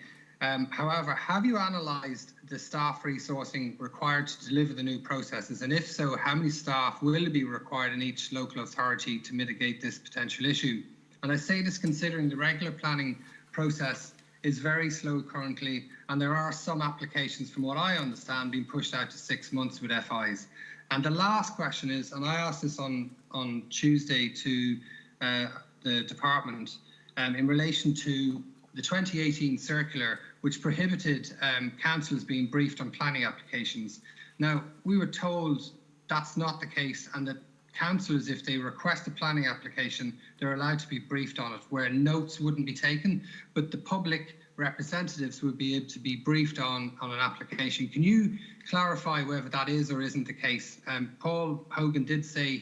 However, have you analysed the staff resourcing required to deliver the new processes? And if so, how many staff will be required in each local authority to mitigate this potential issue? And I say this considering the regular planning process is very slow currently, and there are some applications, from what I understand, being pushed out to 6 months with FIs. And the last question is, and I asked this on Tuesday to the department, in relation to the 2018 circular, which prohibited councils being briefed on planning applications. Now, we were told that's not the case, and that councillors, if they request a planning application, they're allowed to be briefed on it, where notes wouldn't be taken, but the public representatives would be able to be briefed on an application. Can you clarify whether that is or isn't the case? Paul Hogan did say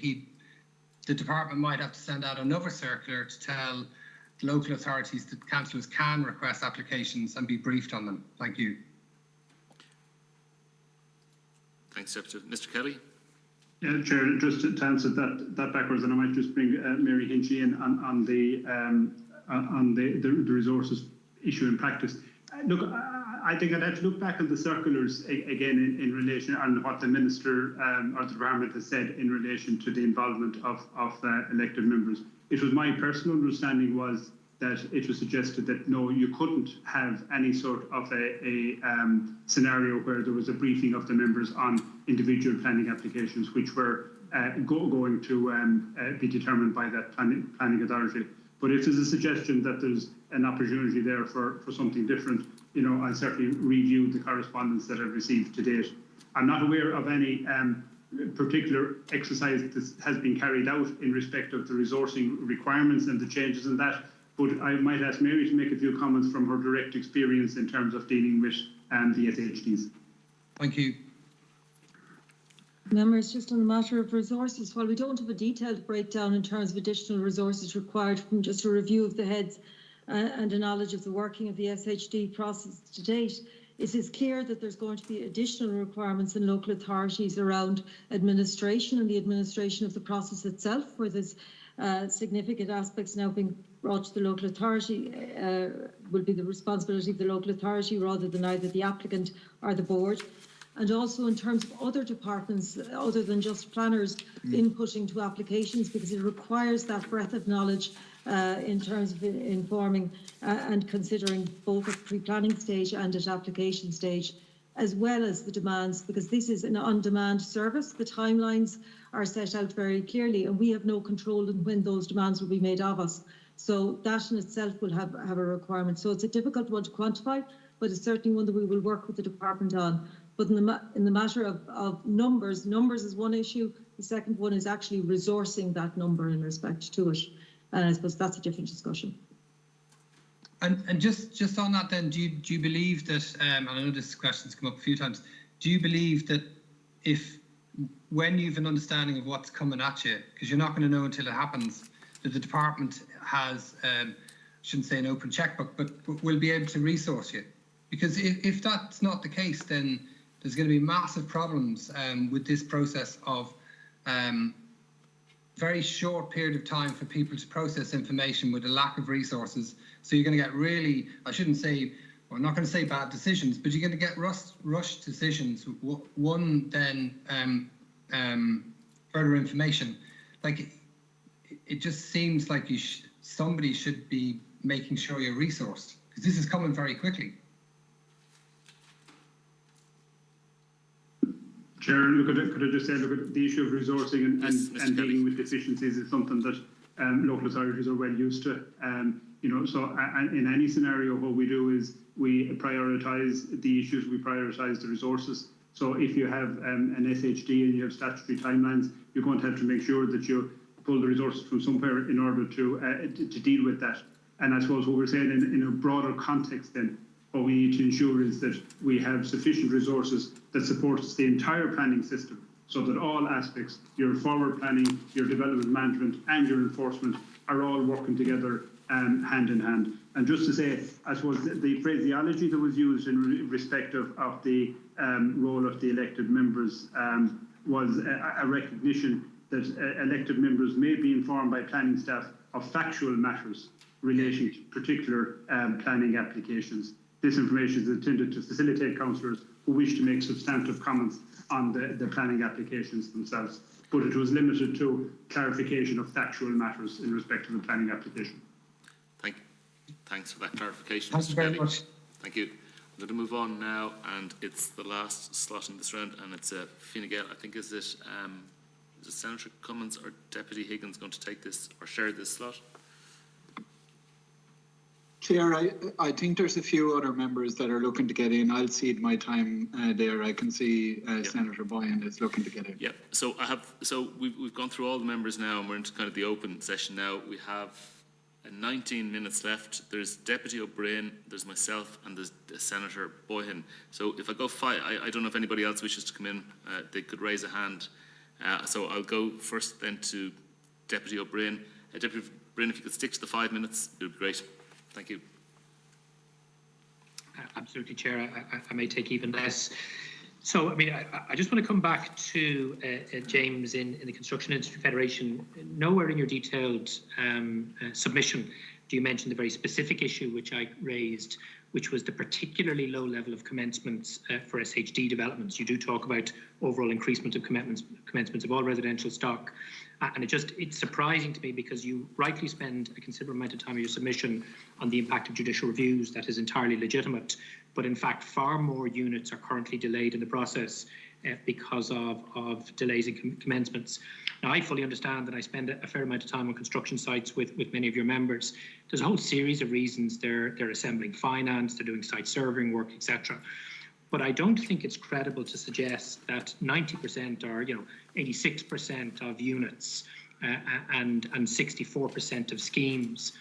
the department might have to send out another circular to tell local authorities that councillors can request applications and be briefed on them. Thank you. Thanks, Deputy. Mr. Kelly. Yeah, Chair, just to answer that backwards, and I might just bring Mary Hinchy in on the resources issue in practice. Look, I think I'd have to look back at the circulars again in relation and what the Minister or the Department has said in relation to the involvement of elected members. It was my personal understanding was that it was suggested that no, you couldn't have any sort of a scenario where there was a briefing of the members on individual planning applications, which were going to be determined by that planning authority. But if there's a suggestion that there's an opportunity there for something different, you know, I'll certainly review the correspondence that I've received to date. I'm not aware of any particular exercise that has been carried out in respect of the resourcing requirements and the changes in that, but I might ask Mary to make a few comments from her direct experience in terms of dealing with the SHDs. Thank you. Members, just on the matter of resources, while we don't have a detailed breakdown in terms of additional resources required from just a review of the heads and a knowledge of the working of the SHD process to date, it is clear that there's going to be additional requirements in local authorities around administration and the administration of the process itself, where there's significant aspects now being brought to the local authority, will be the responsibility of the local authority rather than either the applicant or the board. And also in terms of other departments, other than just planners, inputting to applications, because it requires that breadth of knowledge in terms of informing and considering both at pre-planning stage and at application stage, as well as the demands, because this is an on-demand service. The timelines are set out very clearly, and we have no control in when those demands will be made of us. So that in itself will have a requirement. So it's a difficult one to quantify, but it's certainly one that we will work with the department on. But in the matter of numbers is one issue. The second one is actually resourcing that number in respect to it. And I suppose that's a different discussion. And just on that then, do you believe that, and I know this question's come up a few times, do you believe that when you've an understanding of what's coming at you, because you're not going to know until it happens, that the department has, shouldn't say an open checkbook, but will be able to resource you? Because if that's not the case, then there's going to be massive problems with this process of very short period of time for people to process information with a lack of resources. So you're going to get really, I shouldn't say, well, I'm not going to say bad decisions, but you're going to get rushed decisions. One, then further information. Like, it just seems like somebody should be making sure you're resourced, because this is coming very quickly. Chair, could I just say, look at the issue of resourcing and dealing with deficiencies is something that local authorities are well used to. You know, so in any scenario, what we do is we prioritise the issues, we prioritise the resources. So if you have an SHD and you have statutory timelines, you're going to have to make sure that you pull the resources from somewhere in order to deal with that. And I suppose what we're saying in a broader context then, what we need to ensure is that we have sufficient resources that supports the entire planning system, so that all aspects, your forward planning, your development management and your enforcement are all working together hand in hand. And just to say, I suppose the phraseology that was used in respect of the role of the elected members was a recognition that elected members may be informed by planning staff of factual matters relating to particular planning applications. This information is intended to facilitate councillors who wish to make substantive comments on the planning applications themselves, but it was limited to clarification of factual matters in respect to the planning application. Thanks for that clarification. Thank you very much. Thank you. I'm going to move on now, and it's the last slot in this round, and it's Fine Gael. I think is it Senator Cummins or Deputy Higgins going to take this or share this slot? Chair, I think there's a few other members that are looking to get in. I'll cede my time there. I can see Senator Boyan is looking to get in. Yeah. So we've gone through all the members now, and we're into kind of the open session now. We have 19 minutes left. There's Deputy O'Brien, there's myself, and there's Senator Boyan. So if I go I don't know if anybody else wishes to come in. They could raise a hand. So I'll go first then to Deputy O'Brien. Deputy O'Brien, if you could stick to the 5 minutes, it would be great. Thank you. Absolutely, Chair. I may take even less. So, I mean, I just want to come back to James in the Construction Industry Federation. Nowhere in your detailed submission do you mention the very specific issue which I raised, which was the particularly low level of commencements for SHD developments. You do talk about overall increasement of commencements of all residential stock. And it's surprising to me because you rightly spend a considerable amount of time of your submission on the impact of judicial reviews. That is entirely legitimate. But in fact, far more units are currently delayed in the process because of delays in commencements. Now, I fully understand that I spend a fair amount of time on construction sites with many of your members. There's a whole series of reasons. They're assembling finance, they're doing site surveying work, etc. But I don't think it's credible to suggest that 90% or 86% of units and 64% of schemes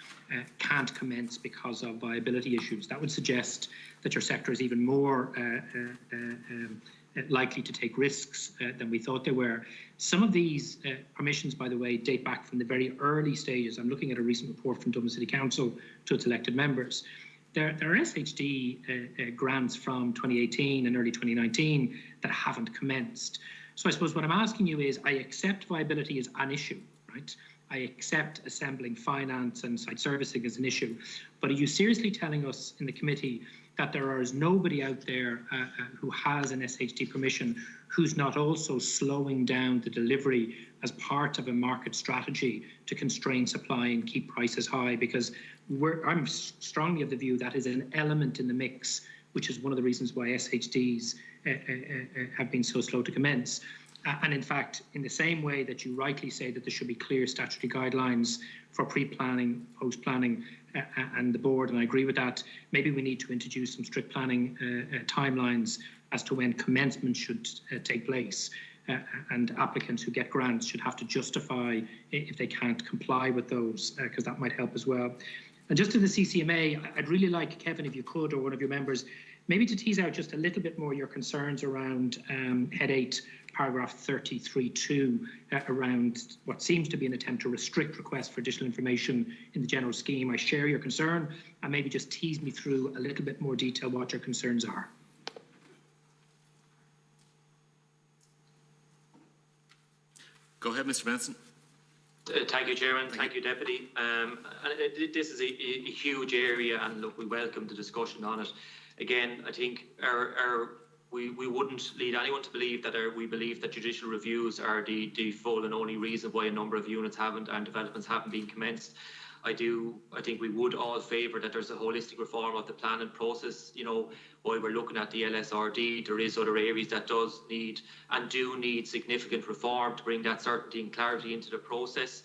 can't commence because of viability issues. That would suggest that your sector is even more likely to take risks than we thought they were. Some of these permissions, by the way, date back from the very early stages. I'm looking at a recent report from Dublin City Council to its elected members. There are SHD grants from 2018 and early 2019 that haven't commenced. So I suppose what I'm asking you is, I accept viability as an issue, right? I accept assembling finance and site servicing as an issue. But are you seriously telling us in the committee that there is nobody out there who has an SHD permission who's not also slowing down the delivery as part of a market strategy to constrain supply and keep prices high? Because I'm strongly of the view that is an element in the mix, which is one of the reasons why SHDs have been so slow to commence. And in fact, in the same way that you rightly say that there should be clear statutory guidelines for pre-planning, post-planning, and the board, and I agree with that, maybe we need to introduce some strict planning timelines as to when commencement should take place. And applicants who get grants should have to justify if they can't comply with those, because that might help as well. And just to the CCMA, I'd really like, Kevin, if you could, or one of your members, maybe to tease out just a little bit more your concerns around Head 8, paragraph 33.2, around what seems to be an attempt to restrict requests for additional information in the general scheme. I share your concern, and maybe just tease me through a little bit more detail what your concerns are. Go ahead, Mr. Benson. Thank you, Chairman. Thank you, Deputy. This is a huge area, and look, we welcome the discussion on it. Again, I think we wouldn't lead anyone to believe that we believe that judicial reviews are the full and only reason why a number of units haven't and developments haven't been commenced. I think we would all favour that there's a holistic reform of the planning process. You know, while we're looking at the LSRD, there is other areas that does need and do need significant reform to bring that certainty and clarity into the process.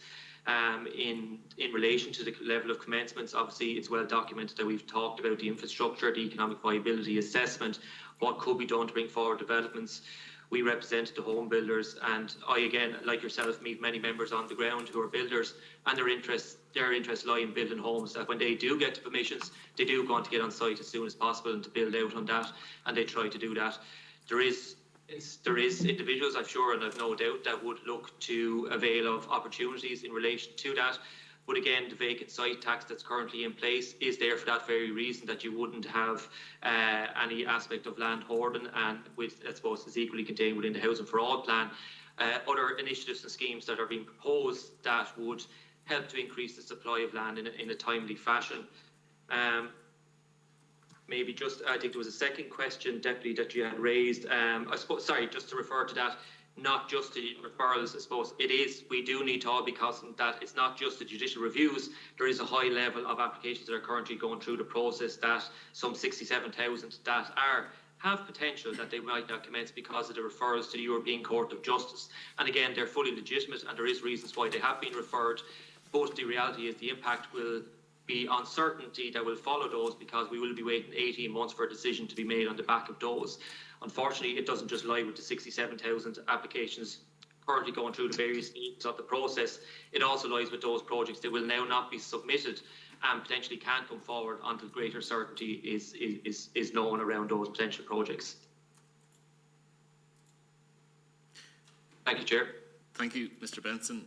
In relation to the level of commencements, obviously it's well documented that we've talked about the infrastructure, the economic viability assessment, what could be done to bring forward developments. We represented the home builders, and I, again, like yourself, meet many members on the ground who are builders, and their interests lie in building homes that when they do get the permissions, they do want to get on site as soon as possible and to build out on that, and they try to do that. There is individuals, I'm sure, and I've no doubt, that would look to avail of opportunities in relation to that. But again, the vacant site tax that's currently in place is there for that very reason, that you wouldn't have any aspect of land hoarding, and with, I suppose, is equally contained within the Housing for All plan. Other initiatives and schemes that are being proposed that would help to increase the supply of land in a timely fashion. Maybe just, I think there was a second question, Deputy, that you had raised. I suppose, sorry, just to refer to that, not just the referrals, I suppose it is, we do need to all be cognizant that it's not just the judicial reviews. There is a high level of applications that are currently going through the process, that some 67,000 that have potential that they might not commence because of the referrals to the European Court of Justice. And again, they're fully legitimate and there is reasons why they have been referred, but the reality is the impact will be uncertainty that will follow those, because we will be waiting 18 months for a decision to be made on the back of those. Unfortunately, it doesn't just lie with the 67,000 applications currently going through the various stages of the process. It also lies with those projects that will now not be submitted and potentially can come forward until greater certainty is known around those potential projects. Thank you, Chair. Thank you, Mr. Benson.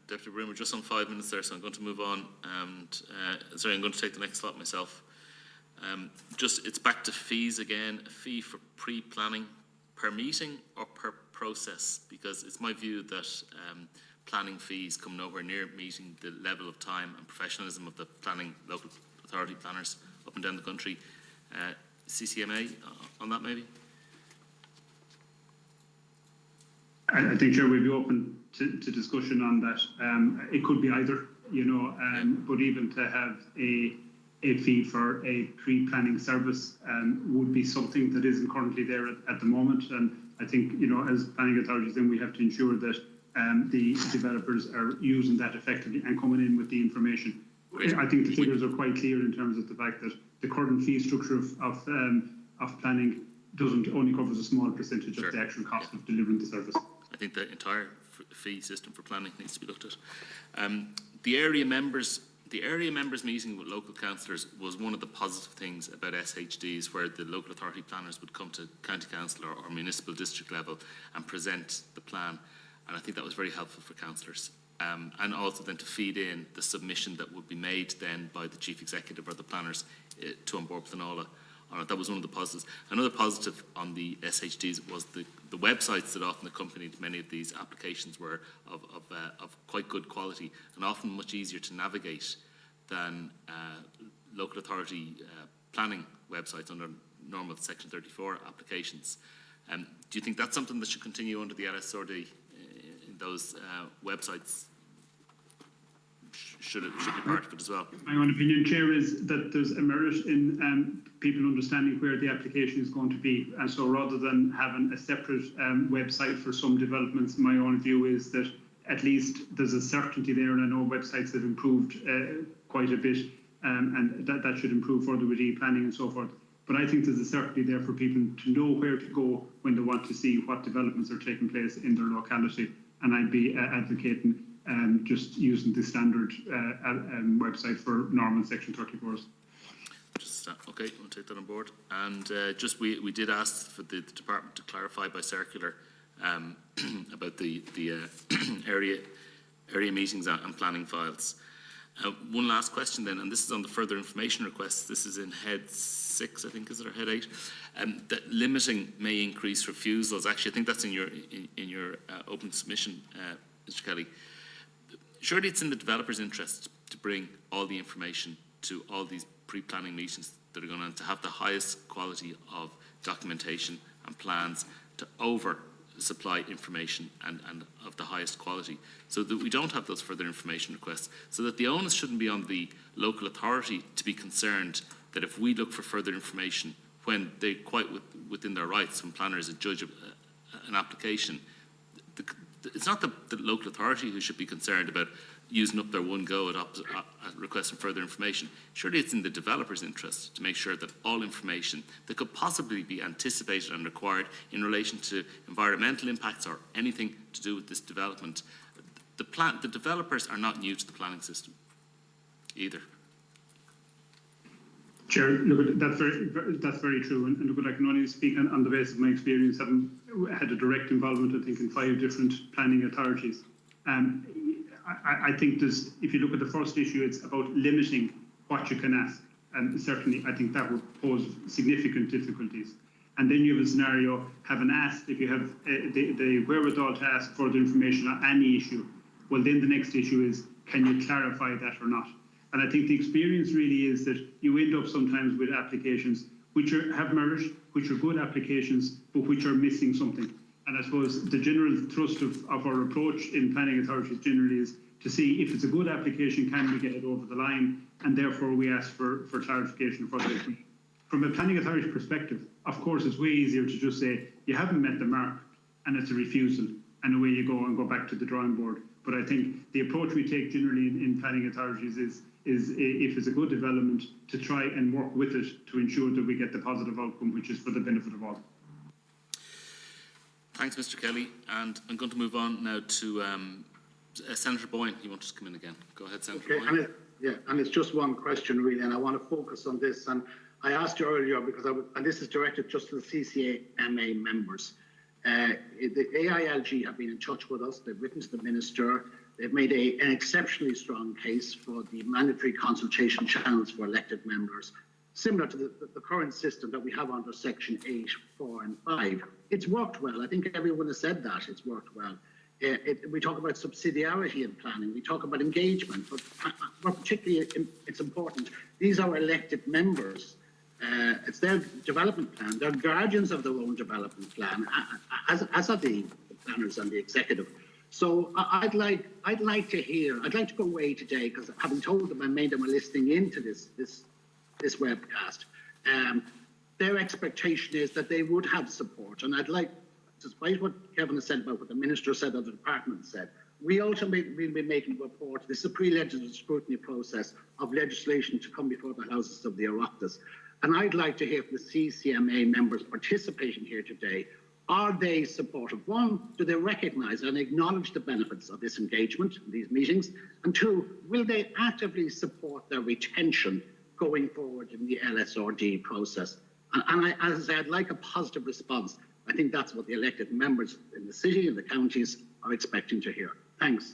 Deputy Broom, we're just on 5 minutes there, so I'm going to move on. And sorry, I'm going to take the next slot myself. It's back to fees again. A fee for pre-planning per meeting or per process, because it's my view that planning fees come nowhere near meeting the level of time and professionalism of the local authority planners up and down the country. CCMA on that, maybe? I think, Chair, we'd be open to discussion on that. It could be either, but even to have a fee for a pre-planning service would be something that isn't currently there at the moment. And I think, as planning authorities, then we have to ensure that the developers are using that effectively and coming in with the information. I think the figures are quite clear in terms of the fact that the current fee structure of planning doesn't only covers a small percentage of the actual cost of delivering the service. I think the entire fee system for planning needs to be looked at. The area members meeting with local councillors was one of the positive things about SHDs, where the local authority planners would come to county council or municipal district level and present the plan, and I think that was very helpful for councillors. And also then to feed in the submission that would be made then by the chief executive or the planners to An Bord Pleanála. That was one of the positives. Another positive on the SHDs was the websites that often accompanied many of these applications were of quite good quality and often much easier to navigate than local authority planning websites under normal Section 34 applications. Do you think that's something that should continue under the LSRD in those websites? Should be part of it as well? My own opinion, Chair, is that there's a merit in people understanding where the application is going to be. And so rather than having a separate website for some developments, my own view is that at least there's a certainty there, and I know websites have improved quite a bit, and that should improve further with e-planning and so forth. But I think there's a certainty there for people to know where to go when they want to see what developments are taking place in their locality. And I'd be advocating just using the standard website for normal Section 34s. Okay, we'll take that on board. And we did ask for the department to clarify by circular about the area meetings and planning files. One last question then, and this is on the further information requests. This is in Head 6, I think, is it, or Head 8? That limiting may increase refusals. Actually, I think that's in your open submission, Mr. Kelly. Surely it's in the developer's interest to bring all the information to all these pre-planning meetings that are going to have the highest quality of documentation and plans, to over-supply information and of the highest quality, so that we don't have those further information requests, so that the onus shouldn't be on the local authority to be concerned that if we look for further information when they're quite within their rights, when planners judge an application, it's not the local authority who should be concerned about using up their one go at requesting further information. Surely it's in the developer's interest to make sure that all information that could possibly be anticipated and required in relation to environmental impacts or anything to do with this development, the developers are not new to the planning system either. Chair, look, that's very true, and look, I can only speak on the basis of my experience, having had a direct involvement, I think, in 5 different planning authorities. I think there's, if you look at the first issue, it's about limiting what you can ask. And certainly, I think that would pose significant difficulties. And then you have a scenario, having asked, if you have the wherewithal to ask further information on any issue, well, then the next issue is, can you clarify that or not? And I think the experience really is that you end up sometimes with applications which have merit, which are good applications, but which are missing something. And I suppose the general thrust of our approach in planning authorities generally is to see if it's a good application, can we get it over the line? And therefore we ask for clarification for the From a planning authority perspective, of course, it's way easier to just say, you haven't met the mark and it's a refusal, and away you go and go back to the drawing board. But I think the approach we take generally in planning authorities is if it's a good development, to try and work with it to ensure that we get the positive outcome, which is for the benefit of all. Thanks, Mr. Kelly. And I'm going to move on now to Senator Boyne. You want to come in again? Go ahead, Senator Boyne. And it's just one question really, and I want to focus on this. And I asked you earlier because and this is directed just to the CCMA members. The AILG have been in touch with us. They've written to the Minister. They've made an exceptionally strong case for the mandatory consultation channels for elected members, similar to the current system that we have under Section 8, 4 and 5. It's worked well. I think everyone has said that. It's worked well. We talk about subsidiarity in planning. We talk about engagement. But particularly, it's important. These are elected members. It's their development plan. They're guardians of their own development plan, as are the planners and the executive. So I'd like to go away today, because having told them, I made them listening into this webcast. Their expectation is that they would have support, and I'd like, despite what Kevin has said about what the Minister said or the Department said, we ultimately will be making a report. This is a pre-legislative scrutiny process of legislation to come before the Houses of the Oireachtas. And I'd like to hear from the CCMA members participating here today. Are they supportive? One, do they recognise and acknowledge the benefits of this engagement, these meetings? And two, will they actively support their retention going forward in the LSRD process? And as I say, I'd like a positive response. I think that's what the elected members in the city and the counties are expecting to hear. Thanks.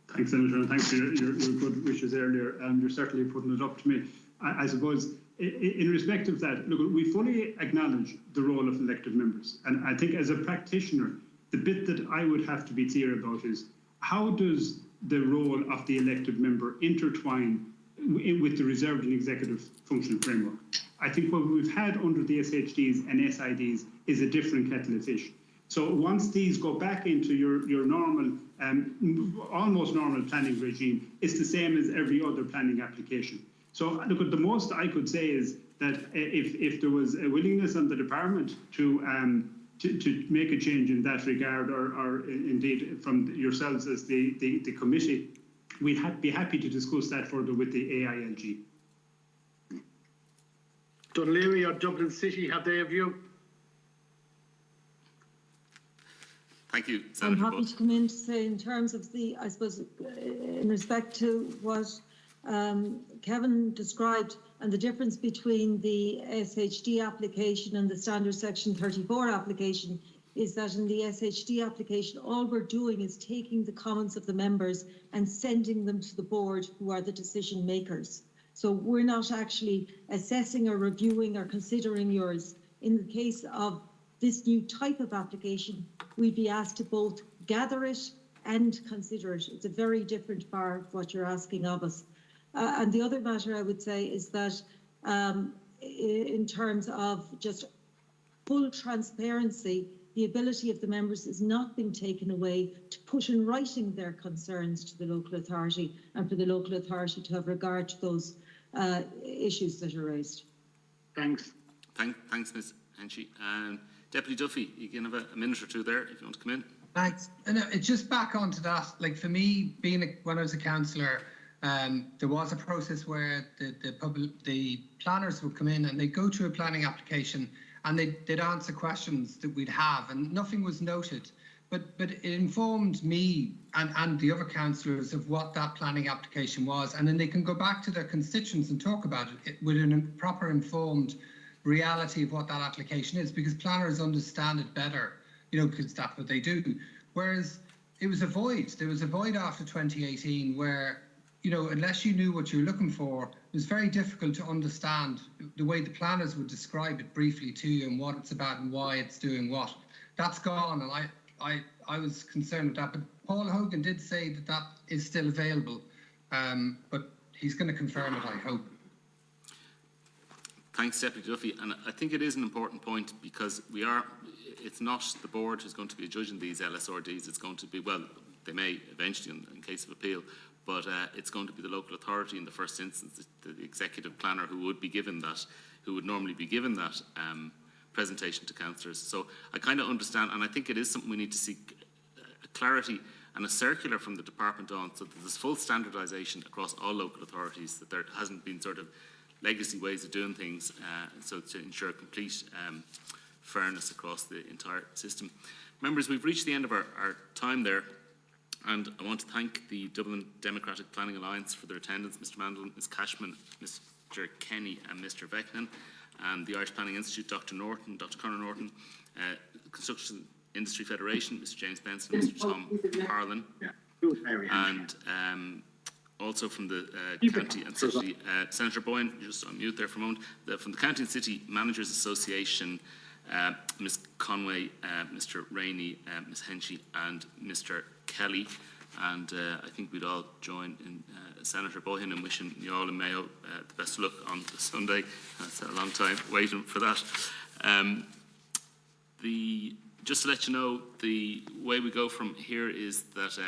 Thanks, Senator, and thanks for your good wishes earlier. You're certainly putting it up to me. I suppose, in respect of that, look, we fully acknowledge the role of elected members. And I think as a practitioner, the bit that I would have to be clear about is, how does the role of the elected member intertwine with the reserved and executive function framework? I think what we've had under the SHDs and SIDs is a different kettle of fish. So once these go back into your normal, almost normal planning regime, it's the same as every other planning application. So look, the most I could say is that if there was a willingness on the department to make a change in that regard, or indeed from yourselves as the committee, we'd be happy to discuss that further with the AILG. Dunleary or Dublin City, have they a view? Thank you, Senator. I'm happy to come in to say, in terms of the, I suppose, in respect to what Kevin described and the difference between the SHD application and the standard Section 34 application, is that in the SHD application, all we're doing is taking the comments of the members and sending them to the board, who are the decision makers. So we're not actually assessing or reviewing or considering yours. In the case of this new type of application, we'd be asked to both gather it and consider it. It's a very different bar of what you're asking of us. And the other matter I would say is that in terms of just full transparency, the ability of the members is not being taken away to put in writing their concerns to the local authority, and for the local authority to have regard to those issues that are raised. Thanks. Thanks, Ms. Henchy. Deputy Duffy, you can have a minute or two there if you want to come in. Thanks. And it's just back onto that. Like, for me, when I was a councillor, there was a process where the planners would come in and they'd go through a planning application and they'd answer questions that we'd have, and nothing was noted. But it informed me and the other councillors of what that planning application was, and then they can go back to their constituents and talk about it with a proper informed reality of what that application is, because planners understand it better. because that's what they do. Whereas it was a void. There was a void after 2018 where, unless you knew what you were looking for, it was very difficult to understand the way the planners would describe it briefly to you and what it's about and why it's doing what. That's gone, and I was concerned with that. But Paul Hogan did say that that is still available, but he's going to confirm it, I hope. Thanks, Deputy Duffy. And I think it is an important point because it's not the board who's going to be judging these LSRDs. It's going to be, well, they may eventually in case of appeal, but it's going to be the local authority in the first instance, the executive planner who would be given that, who would normally be given that presentation to councillors. So I kind of understand, and I think it is something we need to seek clarity and a circular from the department on, so that there's full standardisation across all local authorities, that there hasn't been sort of legacy ways of doing things, so to ensure complete fairness across the entire system. Members, we've reached the end of our time there, and I want to thank the Dublin Democratic Planning Alliance for their attendance, Mr. Mandel, Ms. Cashman, Mr. Kenny and Mr. Vecnan, and the Irish Planning Institute, Dr. Norton, Dr. Conor Norton, Construction Industry Federation, Mr. James Benson, Mr. Tom Harlan, and also from the County and City, Senator Boyne, just on mute there for a moment, from the County and City Managers Association, Ms. Conway, Mr. Rainey, Ms. Henchy and Mr. Kelly. And I think we'd all join in Senator Boyne in wishing you all in Mayo the best of luck on the Sunday. That's a long time waiting for that. Just to let you know, the way we go from here is that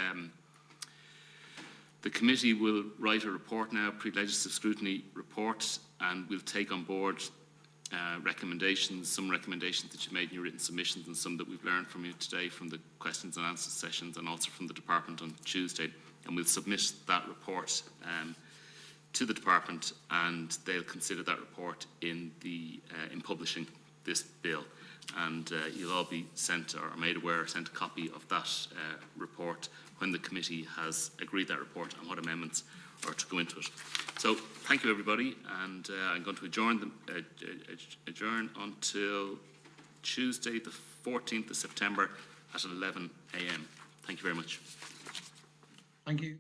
the committee will write a report now, pre-legislative scrutiny report, and we'll take on board recommendations, some recommendations that you made in your written submissions and some that we've learned from you today from the questions and answers sessions and also from the department on Tuesday. And we'll submit that report to the department, and they'll consider that report in publishing this bill. And you'll all be sent or made aware, sent a copy of that report when the committee has agreed that report and what amendments are to go into it. So thank you, everybody, and I'm going to adjourn until Tuesday, the 14th of September at 11 a.m. Thank you very much. Thank you.